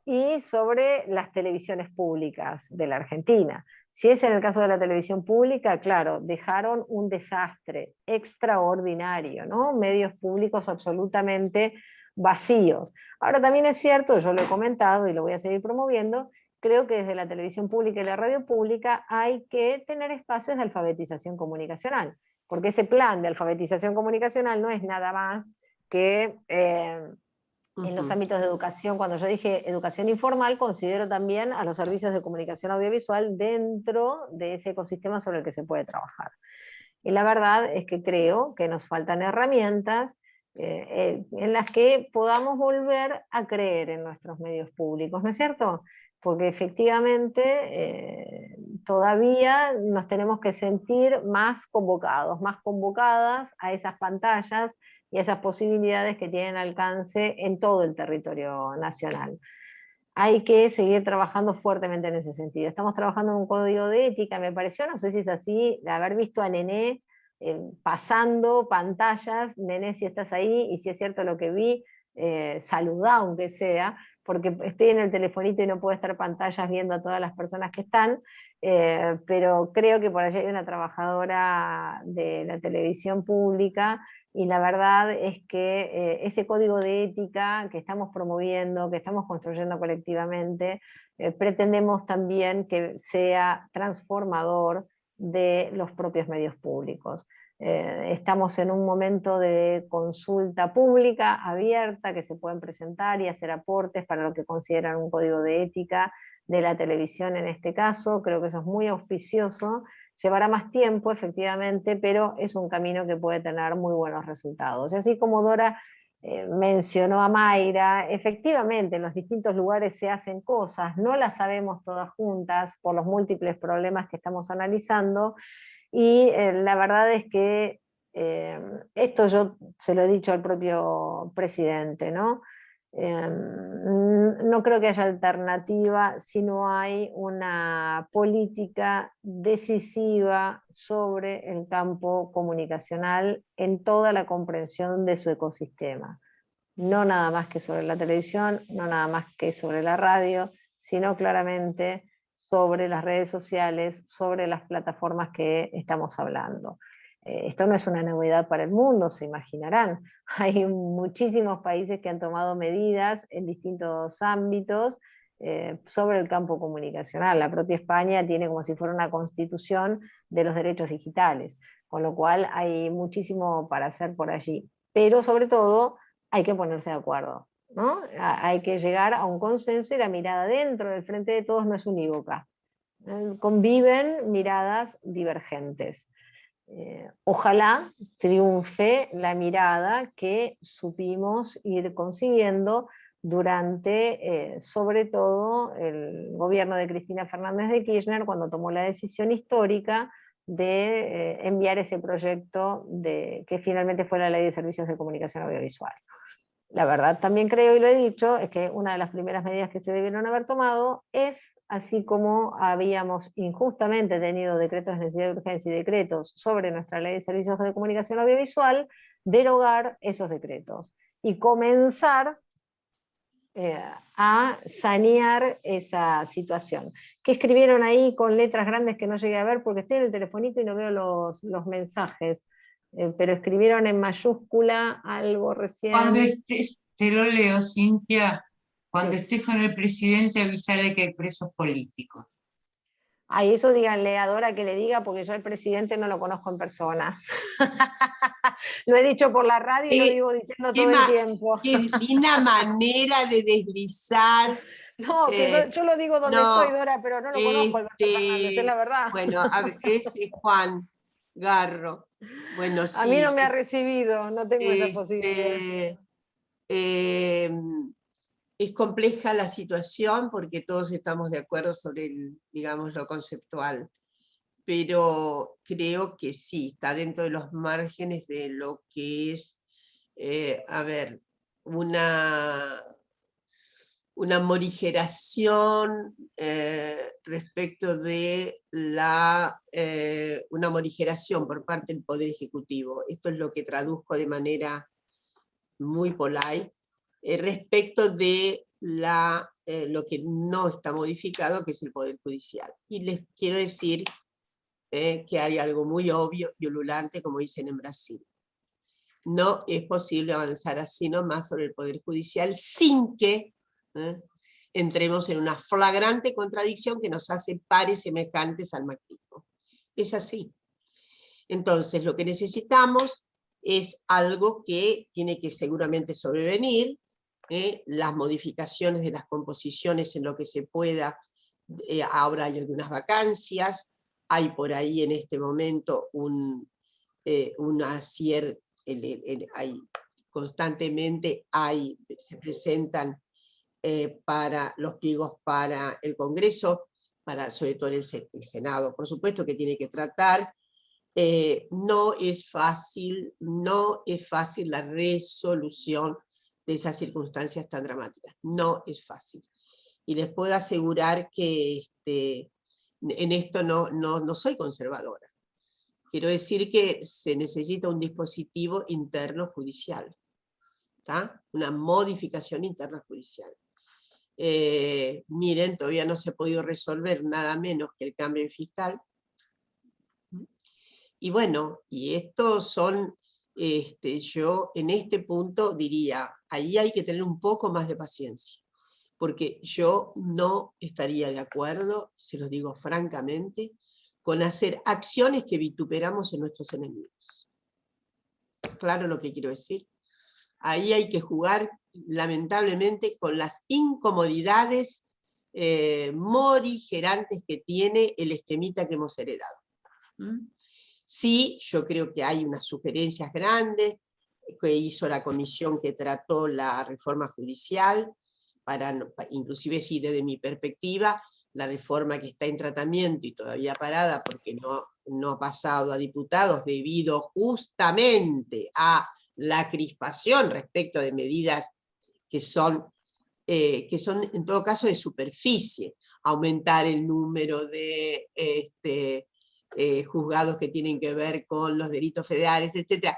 y sobre las televisiones públicas de la Argentina. Si es en el caso de la televisión pública, claro, dejaron un desastre extraordinario, ¿no? Medios públicos absolutamente vacíos. Ahora también es cierto, yo lo he comentado y lo voy a seguir promoviendo, creo que desde la televisión pública y la radio pública hay que tener espacios de alfabetización comunicacional, porque ese plan de alfabetización comunicacional no es nada más que en los ámbitos de educación. Cuando yo dije educación informal, considero también a los servicios de comunicación audiovisual dentro de ese ecosistema sobre el que se puede trabajar. Y la verdad es que creo que nos faltan herramientas en las que podamos volver a creer en nuestros medios públicos, ¿no es cierto? Porque efectivamente todavía nos tenemos que sentir más convocados, más convocadas a esas pantallas y a esas posibilidades que tienen alcance en todo el territorio nacional. Hay que seguir trabajando fuertemente en ese sentido. Estamos trabajando en un código de ética, me pareció, no sé si es así, de haber visto a Nené pasando pantallas. Nené, si estás ahí, y si es cierto lo que vi, saludá aunque sea, porque estoy en el telefonito y no puedo estar pantallas viendo a todas las personas que están, pero creo que por allí hay una trabajadora de la televisión pública, y la verdad es que ese código de ética que estamos promoviendo, que estamos construyendo colectivamente, pretendemos también que sea transformador de los propios medios públicos. Estamos en un momento de consulta pública abierta, que se pueden presentar y hacer aportes para lo que consideran un código de ética de la televisión en este caso. Creo que eso es muy auspicioso. Llevará más tiempo, efectivamente, pero es un camino que puede tener muy buenos resultados. Y así como Dora mencionó a Mayra, efectivamente en los distintos lugares se hacen cosas, no las sabemos todas juntas por los múltiples problemas que estamos analizando, y la verdad es que esto yo se lo he dicho al propio presidente, ¿no? No creo que haya alternativa si no hay una política decisiva sobre el campo comunicacional en toda la comprensión de su ecosistema. No nada más que sobre la televisión, no nada más que sobre la radio, sino claramente sobre las redes sociales, sobre las plataformas que estamos hablando. Esto no es una novedad para el mundo, se imaginarán. Hay muchísimos países que han tomado medidas en distintos ámbitos sobre el campo comunicacional. La propia España tiene como si fuera una constitución de los derechos digitales, con lo cual hay muchísimo para hacer por allí. Pero sobre todo hay que ponerse de acuerdo, ¿no? Hay que llegar a un consenso, y la mirada dentro del frente de todos no es unívoca. Conviven miradas divergentes. Ojalá triunfe la mirada que supimos ir consiguiendo durante, sobre todo, el gobierno de Cristina Fernández de Kirchner, cuando tomó la decisión histórica de enviar ese proyecto que finalmente fue la Ley de Servicios de Comunicación Audiovisual. La verdad también creo, y lo he dicho, es que una de las primeras medidas que se debieron haber tomado es, así como habíamos injustamente tenido decretos de necesidad de urgencia y decretos sobre nuestra Ley de Servicios de Comunicación Audiovisual, derogar esos decretos y comenzar a sanear esa situación. ¿Qué escribieron ahí con letras grandes que no llegué a ver porque estoy en el telefonito y no veo los mensajes? Pero escribieron en mayúscula algo recién. Cuando estés, te lo leo, Cintia, cuando Sí. estés con el presidente avísale que hay presos políticos. Ay, eso díganle a Dora que le diga, porque yo al presidente no lo conozco en persona. Lo he dicho por la radio y lo vivo diciendo todo el tiempo. Qué linda manera de deslizar. No, que yo lo digo donde no, estoy, Dora, pero no lo conozco, Alberto Fernández, es la verdad. Bueno, a ver, es Juan Garro. Bueno, A mí sí. no me ha recibido, no tengo esa posibilidad. Es compleja la situación porque todos estamos de acuerdo sobre, digamos, lo conceptual, pero creo que sí, está dentro de los márgenes de lo que es, a ver, una morigeración respecto de una morigeración por parte del Poder Ejecutivo. Esto es lo que traduzco de manera muy polite, respecto de lo que no está modificado, que es el Poder Judicial. Y les quiero decir que hay algo muy obvio y ululante, como dicen en Brasil. No es posible avanzar así nomás sobre el Poder Judicial sin que entremos en una flagrante contradicción que nos hace pares semejantes al macrismo. Es así. Entonces, lo que necesitamos es algo que tiene que seguramente sobrevenir, las modificaciones de las composiciones en lo que se pueda. Ahora hay algunas vacancias, hay por ahí en este momento una cierta, constantemente se presentan para los pliegos para el Congreso, sobre todo el Senado, por supuesto, que tiene que tratar. No es fácil la resolución de esas circunstancias tan dramáticas, no es fácil. Y les puedo asegurar que en esto no soy conservadora. Quiero decir que se necesita un dispositivo interno judicial, ¿tá? Una modificación interna judicial. Miren, todavía no se ha podido resolver nada menos que el cambio fiscal. Y bueno, y estos son, yo en este punto diría, ahí hay que tener un poco más de paciencia, porque yo no estaría de acuerdo, se los digo francamente, con hacer acciones que vituperamos en nuestros enemigos. ¿Claro lo que quiero decir? Ahí hay que jugar, lamentablemente, con las incomodidades morigerantes que tiene el esquemita que hemos heredado. Sí, yo creo que hay unas sugerencias grandes que hizo la comisión que trató la reforma judicial, inclusive sí desde mi perspectiva, la reforma que está en tratamiento y todavía parada porque no ha pasado a diputados debido justamente a la crispación respecto de medidas que son en todo caso de superficie, aumentar el número de juzgados que tienen que ver con los delitos federales, etc.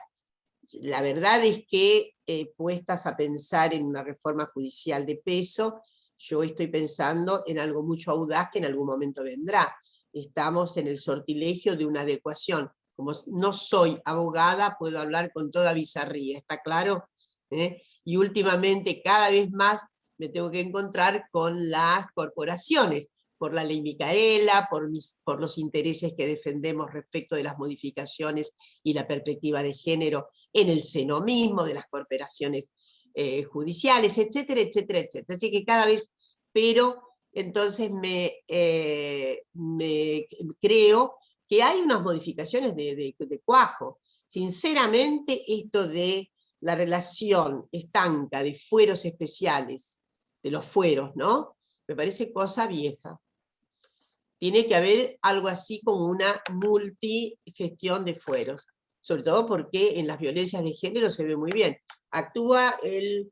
La verdad es que puestas a pensar en una reforma judicial de peso, yo estoy pensando en algo mucho audaz que en algún momento vendrá. Estamos en el sortilegio de una adecuación. Como no soy abogada, puedo hablar con toda bizarría, ¿está claro? Y últimamente cada vez más me tengo que encontrar con las corporaciones, por la ley Micaela, por los intereses que defendemos respecto de las modificaciones y la perspectiva de género en el seno mismo de las corporaciones judiciales, etcétera, etcétera, etcétera. Así que cada vez, pero entonces creo que hay unas modificaciones de cuajo. Sinceramente, esto de la relación estanca de fueros especiales, de los fueros, ¿no? Me parece cosa vieja. Tiene que haber algo así como una multigestión de fueros, sobre todo porque en las violencias de género se ve muy bien. Actúa el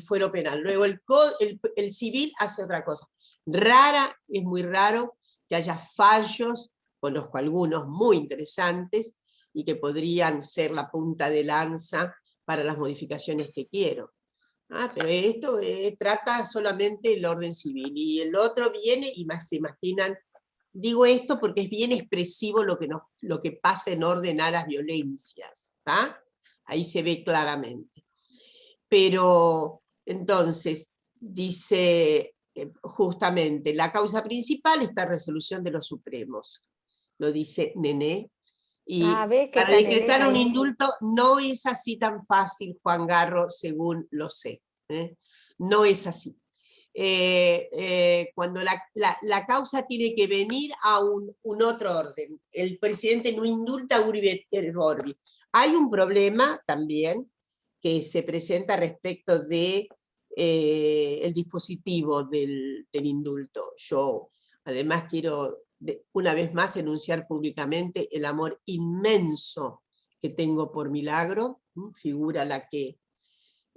fuero penal, luego el civil hace otra cosa. Es muy raro que haya fallos, conozco algunos muy interesantes, y que podrían ser la punta de lanza para las modificaciones que quiero. Pero esto trata solamente el orden civil, y el otro viene y más se imaginan. Digo esto porque es bien expresivo lo que pasa en orden a las violencias, ¿tá? Ahí se ve claramente. Pero entonces dice justamente la causa principal está en resolución de los supremos, lo dice Nené. Y para decretar un indulto no es así tan fácil, Juan Garro, según lo sé. No es así. Cuando la causa tiene que venir a un otro orden. El presidente no indulta urbi et orbi. Hay un problema también que se presenta respecto de el dispositivo del indulto. Yo además quiero una vez más enunciar públicamente el amor inmenso que tengo por Milagro, figura la que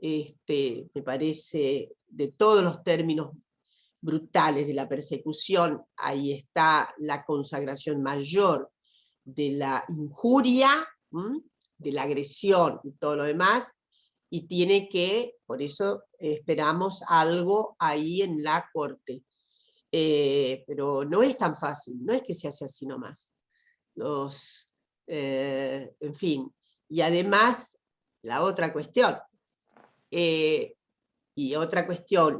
me parece, de todos los términos brutales de la persecución, ahí está la consagración mayor de la injuria, de la agresión y todo lo demás, y tiene que, por eso esperamos algo ahí en la corte. Pero no es tan fácil, no es que se hace así nomás. En fin, y además, la otra cuestión,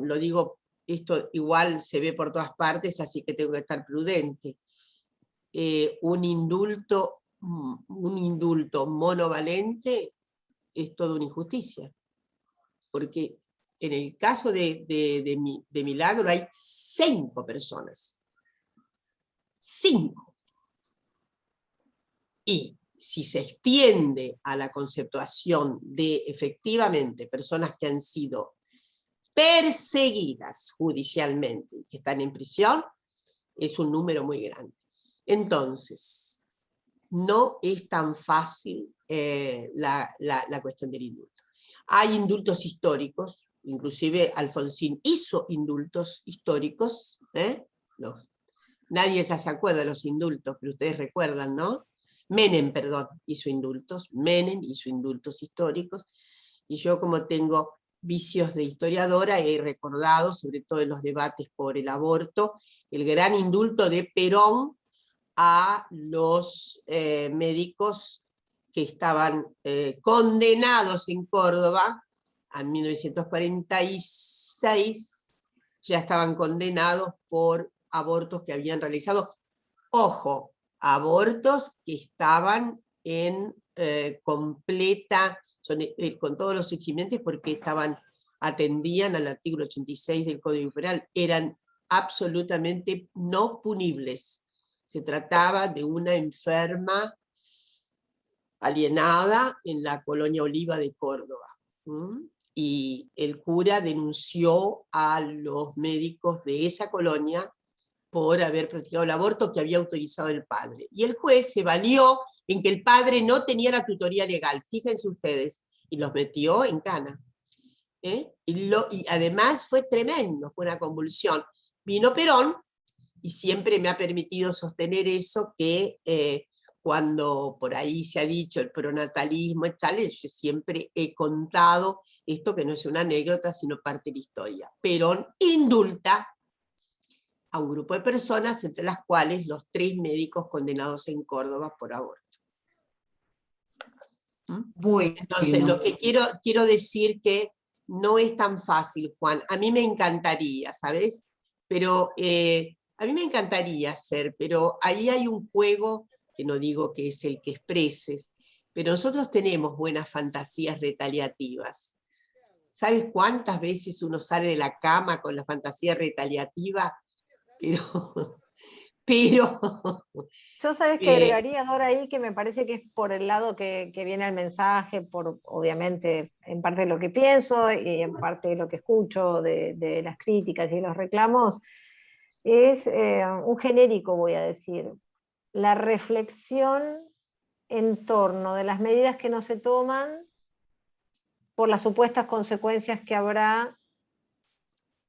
lo digo, esto igual se ve por todas partes, así que tengo que estar prudente. Un indulto monovalente es toda una injusticia, porque en el caso de Milagro hay 5 personas. 5. Y si se extiende a la conceptuación de efectivamente personas que han sido perseguidas judicialmente y que están en prisión, es un número muy grande. Entonces, no es tan fácil la cuestión del indulto. Hay indultos históricos, inclusive Alfonsín hizo indultos históricos, nadie ya se acuerda de los indultos, pero ustedes recuerdan, ¿no? Menem, perdón, hizo indultos históricos, y yo, como tengo vicios de historiadora, he recordado, sobre todo en los debates por el aborto, el gran indulto de Perón a los médicos que estaban condenados en Córdoba, en 1946, ya estaban condenados por abortos que habían realizado. Ojo, abortos que estaban en completa, con todos los eximente, porque atendían al artículo 86 del Código Penal, eran absolutamente no punibles. Se trataba de una enferma alienada en la colonia Oliva de Córdoba. Y el cura denunció a los médicos de esa colonia por haber practicado el aborto que había autorizado el padre. Y el juez se valió en que el padre no tenía la tutoría legal, fíjense ustedes, y los metió en cana. Y además fue tremendo, fue una convulsión. Vino Perón, y siempre me ha permitido sostener eso, que cuando por ahí se ha dicho el pronatalismo, yo siempre he contado esto, que no es una anécdota, sino parte de la historia. Perón indulta a un grupo de personas, entre las cuales los 3 médicos condenados en Córdoba por aborto. Bueno, Entonces, lo que quiero decir que no es tan fácil, Juan. A mí me encantaría, ¿sabes? Pero a mí me encantaría hacer, pero ahí hay un juego, que no digo que es el que expreses, pero nosotros tenemos buenas fantasías retaliativas. ¿Sabes cuántas veces uno sale de la cama con la fantasía retaliativa? Pero Yo sabes que agregaría, Dora, ahí, que me parece que es por el lado que viene el mensaje, por obviamente en parte de lo que pienso y en parte de lo que escucho de las críticas y los reclamos, es un genérico, voy a decir, la reflexión en torno de las medidas que no se toman por las supuestas consecuencias que habrá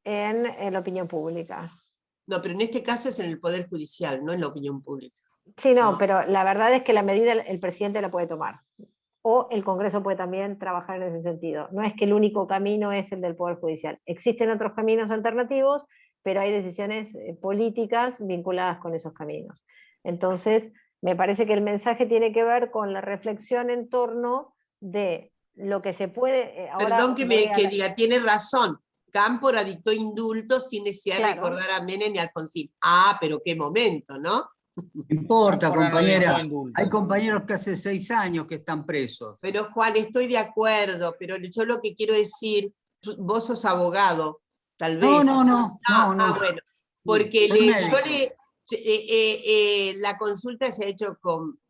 en la opinión pública. no, pero en este caso es en el Poder Judicial, no en la opinión pública. Sí, no, pero la verdad es que la medida el presidente la puede tomar, o el Congreso puede también trabajar en ese sentido. No es que el único camino es el del Poder Judicial. Existen otros caminos alternativos, pero hay decisiones políticas vinculadas con esos caminos. Entonces, me parece que el mensaje tiene que ver con la reflexión en torno de lo que se puede... Perdón que diga, tiene razón. Cámpora dictó indultos sin necesidad de recordar a Menem y Alfonsín. Ah, pero qué momento, ¿no? No importa, compañera. Hay compañeros que hace 6 años que están presos. Pero Juan, estoy de acuerdo, pero yo lo que quiero decir, vos sos abogado, tal vez. No. Bueno, porque la consulta se ha hecho con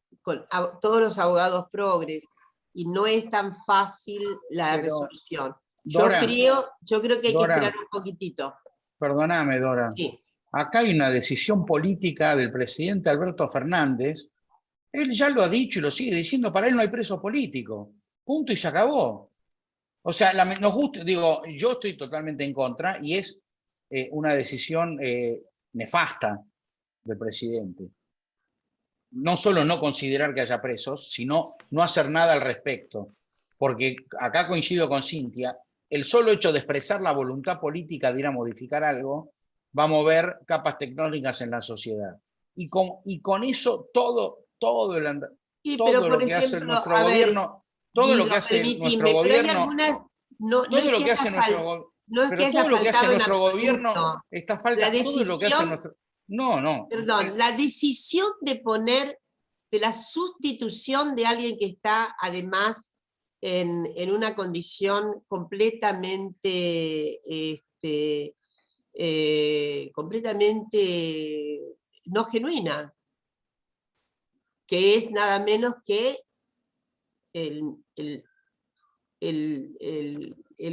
todos los abogados progres, y no es tan fácil la resolución. Dora, yo creo que hay que esperar un poquitito. Perdóname, Dora. Sí. Acá hay una decisión política del presidente Alberto Fernández. Él ya lo ha dicho y lo sigue diciendo, para él no hay preso político. Punto y se acabó. O sea, nos gusta, digo, yo estoy totalmente en contra, y es una decisión nefasta del presidente. No solo no considerar que haya presos, sino no hacer nada al respecto. Porque acá coincido con Cintia, el solo hecho de expresar la voluntad política de ir a modificar algo va a mover capas tectónicas en la sociedad. Y con eso todo lo que hace nuestro gobierno, todo lo que hace nuestro gobierno, todo lo que hace nuestro gobierno está falta, todo lo que hace nuestro... No. Perdón, la decisión de la sustitución de alguien que está además en una condición completamente, completamente no genuina, que es nada menos que el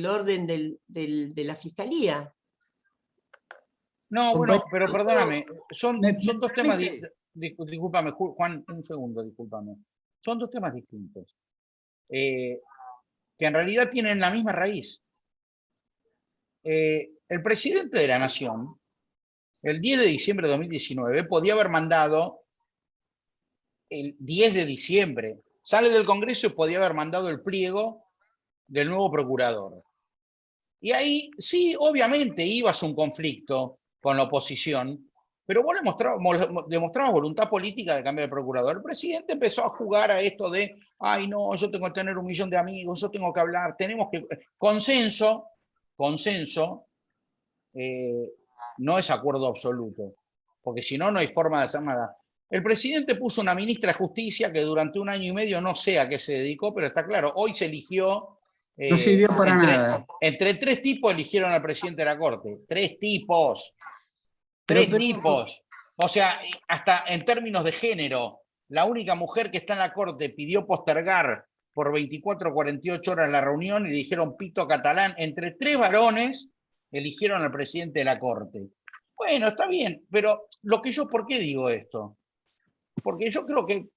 orden de la fiscalía. No, bueno, pero perdóname, son ¿Me dos temas, permite? discúlpame, Juan, un segundo, discúlpame. Son dos temas distintos, que en realidad tienen la misma raíz. El presidente de la Nación, el 10 de diciembre de 2019, podía haber mandado el 10 de diciembre, sale del Congreso y podía haber mandado el pliego del nuevo procurador. Y ahí sí, obviamente ibas a un conflicto con la oposición, pero vos demostrabas voluntad política de cambiar de procurador. El presidente empezó a jugar a esto de, ay no, yo tengo que tener 1 millón de amigos, yo tengo que hablar, tenemos que... Consenso no es acuerdo absoluto, porque si no, no hay forma de hacer nada. El presidente puso una ministra de Justicia que durante 1 año y medio no sé a qué se dedicó, pero está claro, hoy se eligió... No sirvió para nada. Entre 3 tipos eligieron al presidente de la Corte. 3 tipos. Tres tipos. O sea, hasta en términos de género, la única mujer que está en la Corte pidió postergar por 24 o 48 horas la reunión y le dijeron pito catalán. Entre 3 varones eligieron al presidente de la Corte. Bueno, está bien, pero ¿por qué digo esto? Porque yo creo que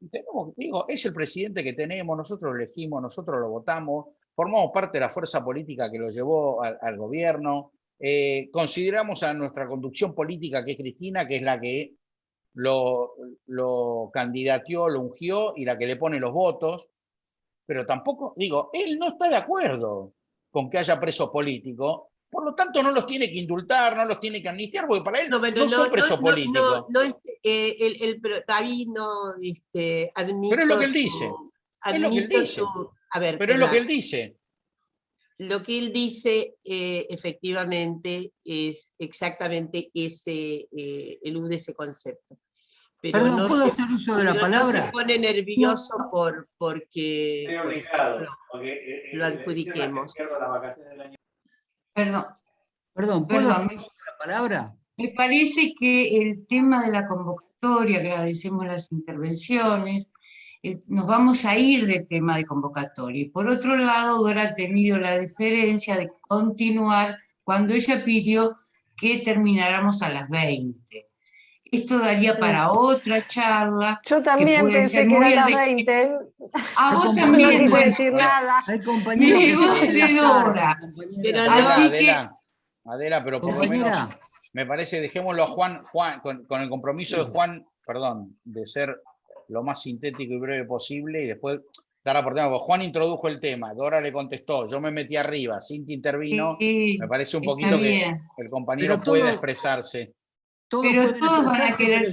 es el presidente que tenemos, nosotros lo elegimos, nosotros lo votamos, formamos parte de la fuerza política que lo llevó al gobierno, consideramos a nuestra conducción política, que es Cristina, que es la que lo candidateó, lo ungió y la que le pone los votos, pero tampoco, él no está de acuerdo con que haya presos políticos, por lo tanto no los tiene que indultar, no los tiene que amnistiar, porque para él no son presos políticos. David, no, admito. Pero es lo que él dice. Es lo que él dice. Pero es lo que él dice. Lo que él dice, efectivamente, es exactamente ese, elude ese concepto. Pero Perdón, no ¿puedo se, hacer uso de la pero palabra? no se pone nervioso porque lo adjudiquemos. Perdón, Perdón, ¿puedo hacer uso de la palabra? me parece que el tema de la convocatoria, agradecemos las intervenciones, nos vamos a ir del tema de convocatoria. Y por otro lado, Dora ha tenido la deferencia de continuar cuando ella pidió que termináramos a las 20. Esto daría para otra charla. Yo también pensé que era las 20. A vos Hay también, No bueno, decir nada. Hay me compañeros que llegó están en de la Dora. cárcel, compañera. Pero Así que, Adela, pero por lo menos me parece, dejémoslo a Juan con el compromiso de Juan, de ser lo más sintético y breve posible y después dar la oportunidad, porque Juan introdujo el tema, Dora le contestó, yo me metí arriba, Cintia intervino, me parece un poquito que el compañero pueda expresarse. Pero todos van a querer,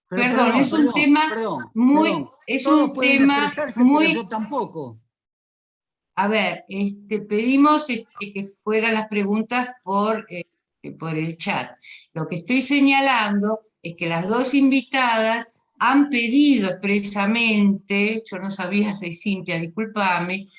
perdón, es un tema muy, pero yo tampoco. A ver, pedimos que fueran las preguntas por el chat. Lo que estoy señalando es que las 2 invitadas han pedido expresamente, yo no sabía, soy Cintia, discúlpame,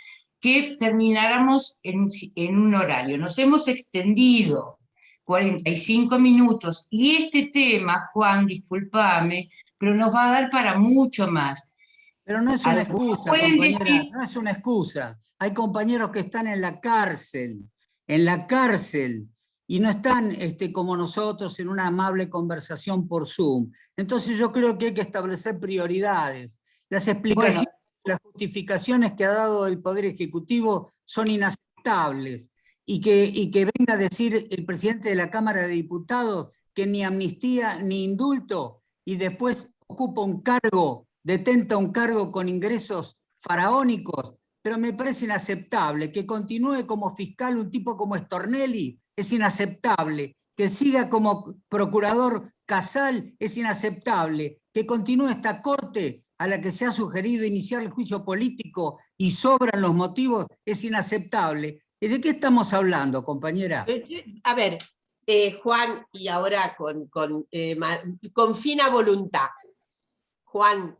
que termináramos en un horario. Nos hemos extendido 45 minutos y este tema, Juan, discúlpame, pero nos va a dar para mucho más. Pero no es una excusa, compañera, no es una excusa. Hay compañeros que están en la cárcel, y no están como nosotros en una amable conversación por Zoom. Entonces yo creo que hay que establecer prioridades. Las explicaciones, las justificaciones que ha dado el Poder Ejecutivo son inaceptables. Y que venga a decir el presidente de la Cámara de Diputados que ni amnistía ni indulto, y después ocupa un cargo, detenta un cargo con ingresos faraónicos, pero me parece inaceptable. Que continúe como fiscal un tipo como Stornelli, es inaceptable. Que siga como procurador Casal, es inaceptable. Que continúe esta corte a la que se ha sugerido iniciar el juicio político y sobran los motivos, es inaceptable. ¿De qué estamos hablando, compañera? A ver, Juan, y ahora con fina voluntad. Juan,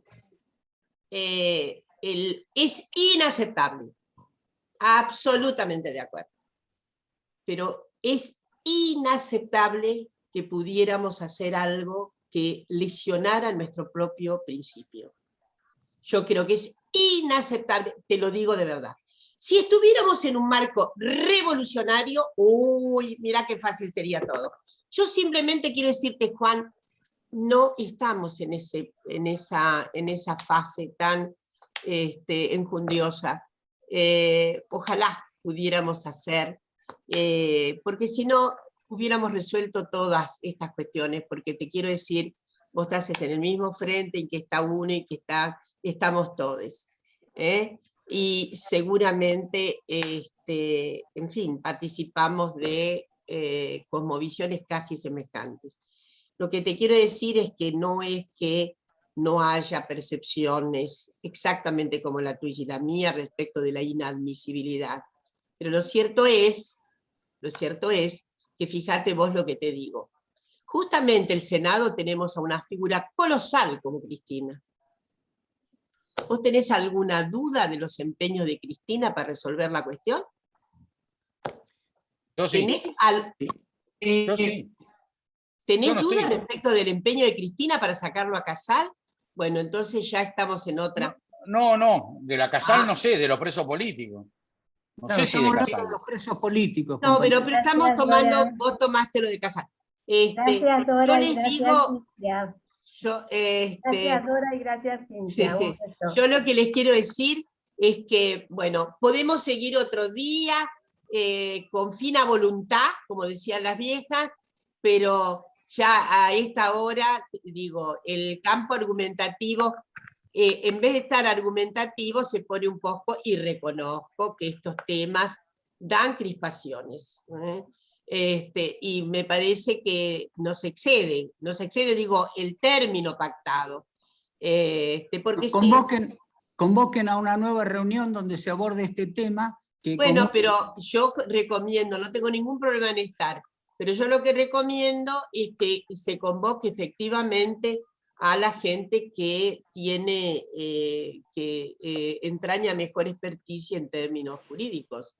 es inaceptable, absolutamente de acuerdo, pero es inaceptable que pudiéramos hacer algo que lesionara nuestro propio principio. Yo creo que es inaceptable, te lo digo de verdad. Si estuviéramos en un marco revolucionario, uy, mira qué fácil sería todo. Yo simplemente quiero decirte, Juan, no estamos en esa fase tan enjundiosa. Ojalá pudiéramos hacer, porque si no, hubiéramos resuelto todas estas cuestiones, porque te quiero decir, vos estás en el mismo frente en que está uno y que estamos todos. Y seguramente, en fin, participamos de cosmovisiones casi semejantes. Lo que te quiero decir es que no es que no haya percepciones exactamente como la tuya y la mía respecto de la inadmisibilidad. Pero lo cierto es que fíjate vos lo que te digo. Justamente el Senado tenemos a una figura colosal como Cristina. ¿Vos tenés alguna duda de los empeños de Cristina para resolver la cuestión? Yo sí. Yo sí. ¿Tenés dudas respecto del empeño de Cristina para sacarlo a Casal? Bueno, entonces ya estamos en otra. No, de la Casal no sé, de los presos políticos. No Claro, sé si de estamos Casal. hablando de los presos políticos. No, compañero. pero estamos Gracias, tomando, Dora. vos tomaste lo de Casal. Gracias, Yo Dora, y les gracias, digo, Cintia. yo, Gracias, Dora, y gracias, Cintia. Un beso. yo lo que les quiero decir es que, bueno, podemos seguir otro día con fina voluntad, como decían las viejas, pero ya a esta hora, digo, el campo argumentativo, en vez de estar argumentativo, se pone un poco, y reconozco que estos temas dan crispaciones. Y me parece que nos excede, digo, el término pactado. Porque Convoquen a una nueva reunión donde se aborde este tema. Bueno, pero yo recomiendo, no tengo ningún problema en estar, pero yo lo que recomiendo es que se convoque efectivamente a la gente que tiene, entraña mejor experticia en términos jurídicos.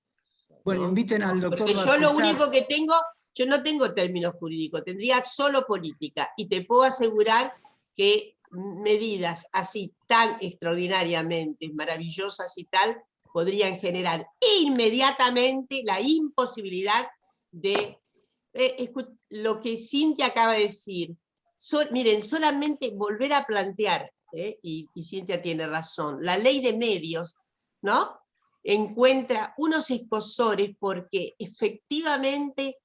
Bueno, ¿no? inviten al doctor Porque yo lo Balthasar. único que tengo, yo no tengo términos jurídicos, tendría solo política, y te puedo asegurar que medidas así tan extraordinariamente maravillosas y tal, podrían generar inmediatamente la imposibilidad de lo que Cintia acaba de decir. Miren, solamente volver a plantear, y Cintia tiene razón, la ley de medios, ¿no? Encuentra unos escozores porque efectivamente,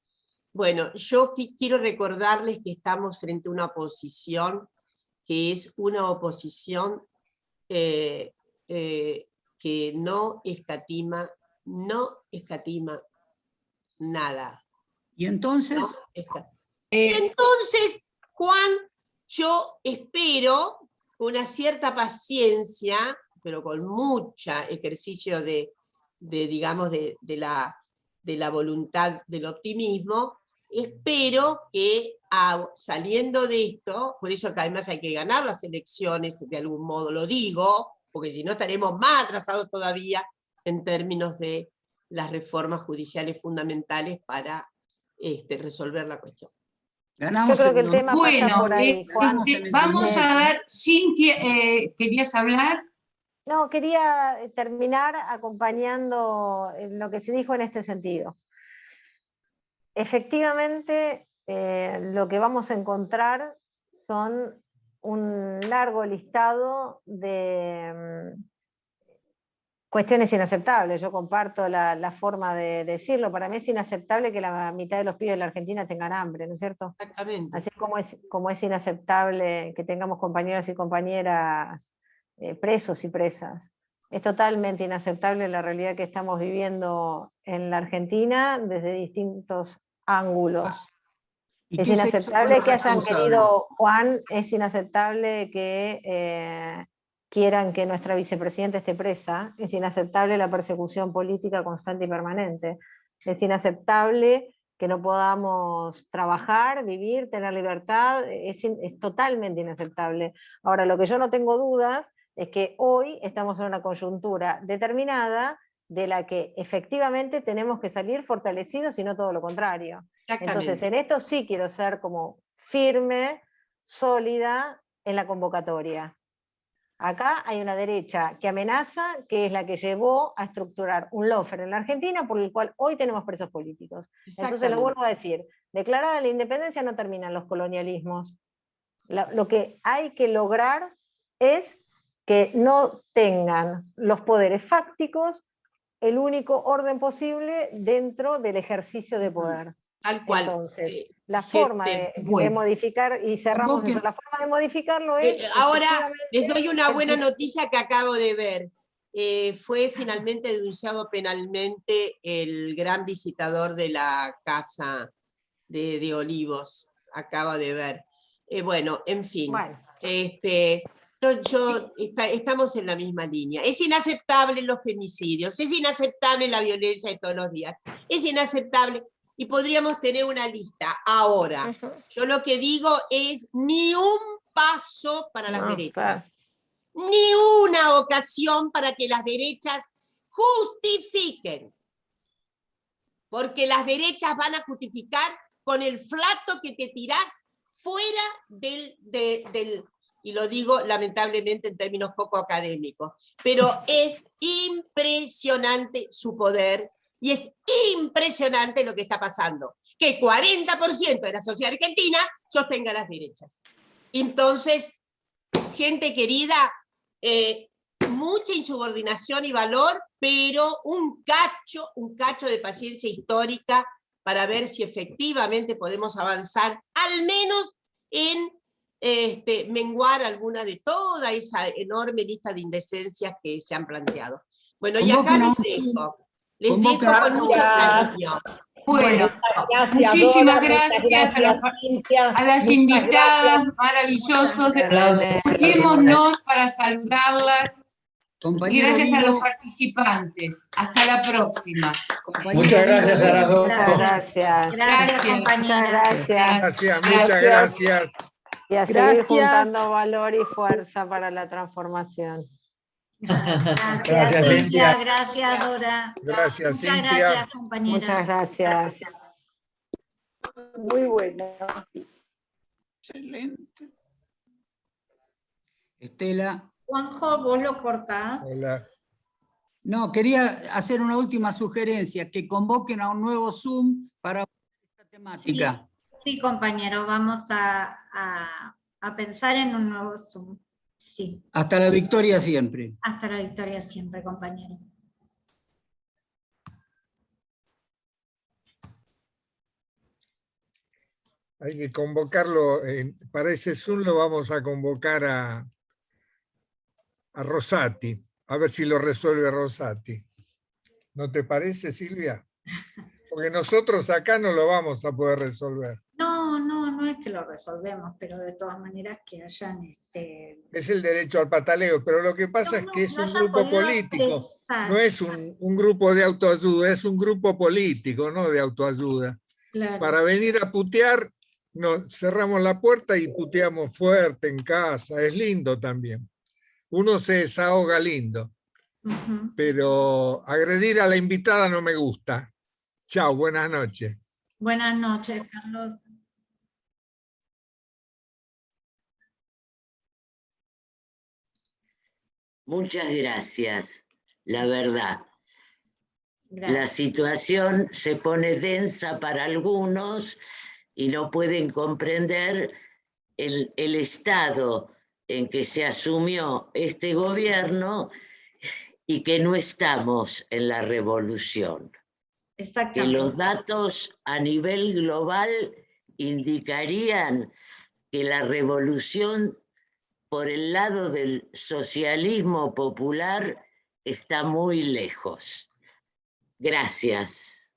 bueno, yo quiero recordarles que estamos frente a una oposición que es una oposición que no escatima nada. ¿Y entonces? No entonces, Juan, yo espero con una cierta paciencia, pero con mucha ejercicio digamos, de la voluntad del optimismo, espero que saliendo de esto, por eso que además hay que ganar las elecciones, de algún modo lo digo, porque si no estaremos más atrasados todavía en términos de las reformas judiciales fundamentales para resolver la cuestión. Yo creo que el tema pasa por ahí, Juan. Vamos a ver, Cintia, ¿querías hablar? No, quería terminar acompañando lo que se dijo en este sentido. Efectivamente, lo que vamos a encontrar son un largo listado de cuestiones inaceptables. Yo comparto la forma de decirlo. Para mí es inaceptable que la mitad de los pibes de la Argentina tengan hambre, ¿no es cierto? Exactamente. Así como es inaceptable que tengamos compañeros y compañeras presos y presas. Es totalmente inaceptable la realidad que estamos viviendo en la Argentina desde distintos ángulos. Es inaceptable que hayan querido, Juan, es inaceptable que quieran que nuestra vicepresidenta esté presa, es inaceptable la persecución política constante y permanente, es inaceptable que no podamos trabajar, vivir, tener libertad, es totalmente inaceptable. Ahora, lo que yo no tengo dudas es que hoy estamos en una coyuntura determinada de la que efectivamente tenemos que salir fortalecidos y no todo lo contrario. Entonces, en esto sí quiero ser como firme, sólida en la convocatoria. Acá hay una derecha que amenaza, que es la que llevó a estructurar un lawfare en la Argentina por el cual hoy tenemos presos políticos. Entonces lo vuelvo a decir, declarada la independencia no terminan los colonialismos. Lo que hay que lograr es que no tengan los poderes fácticos el único orden posible dentro del ejercicio de poder. Tal cual. Entonces, la forma de modificar, y cerramos eso, la forma de modificarlo es... Ahora les doy una buena noticia que acabo de ver. Fue finalmente denunciado penalmente el gran visitador de la casa de Olivos. Acaba de ver. Bueno, en fin. Bueno. Estamos en la misma línea. Es inaceptable los femicidios, es inaceptable la violencia de todos los días, es inaceptable, y podríamos tener una lista. Ahora, yo lo que digo es ni un paso para las derechas, ni una ocasión para que las derechas justifiquen, porque las derechas van a justificar con el flato que te tirás fuera del y lo digo lamentablemente en términos poco académicos, pero es impresionante su poder y es impresionante lo que está pasando, que 40% de la sociedad argentina sostenga las derechas. Entonces, gente querida, mucha insubordinación y valor, pero un cacho de paciencia histórica para ver si efectivamente podemos avanzar, al menos en menguar alguna de toda esa enorme lista de indecencias que se han planteado. Bueno, y acá les dejo con mucho cariño. Bueno, muchísimas gracias a las invitadas maravillosas. Juntémonos para saludarlas. Gracias a los participantes. Hasta la próxima. Muchas gracias a las dos. Muchas gracias. Gracias, compañera. Muchas gracias. Y a seguir juntando valor y fuerza para la transformación. Gracias, Cintia. Gracias, Dora. Gracias, Muchas Cintia. gracias, compañera. Muchas gracias. Muy bueno. Excelente. Estela. Juanjo, vos lo cortás. Hola. No, quería hacer una última sugerencia, que convoquen a un nuevo Zoom para esta temática. Sí, compañero, vamos a pensar en un nuevo Zoom. Sí. Hasta la victoria siempre. Hasta la victoria siempre, compañero. Hay que convocarlo, para ese Zoom lo vamos a convocar a Rosati, a ver si lo resuelve Rosati. ¿No te parece, Silvia? Porque nosotros acá no lo vamos a poder resolver. No es que lo resolvemos, pero de todas maneras que hayan... Es el derecho al pataleo, pero lo que pasa es que es un grupo político, no es un grupo de autoayuda, es un grupo político, no de autoayuda. Claro. Para venir a putear, cerramos la puerta y puteamos fuerte en casa, es lindo también. Uno se desahoga lindo, pero agredir a la invitada no me gusta. Chao, buenas noches. Buenas noches, Carlos. Muchas gracias, la verdad. Gracias. La situación se pone densa para algunos y no pueden comprender el estado en que se asumió este gobierno y que no estamos en la revolución. Exactamente. Que los datos a nivel global indicarían que la revolución por el lado del socialismo popular está muy lejos. Gracias.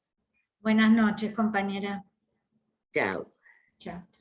Buenas noches, compañera. Chao. Chao.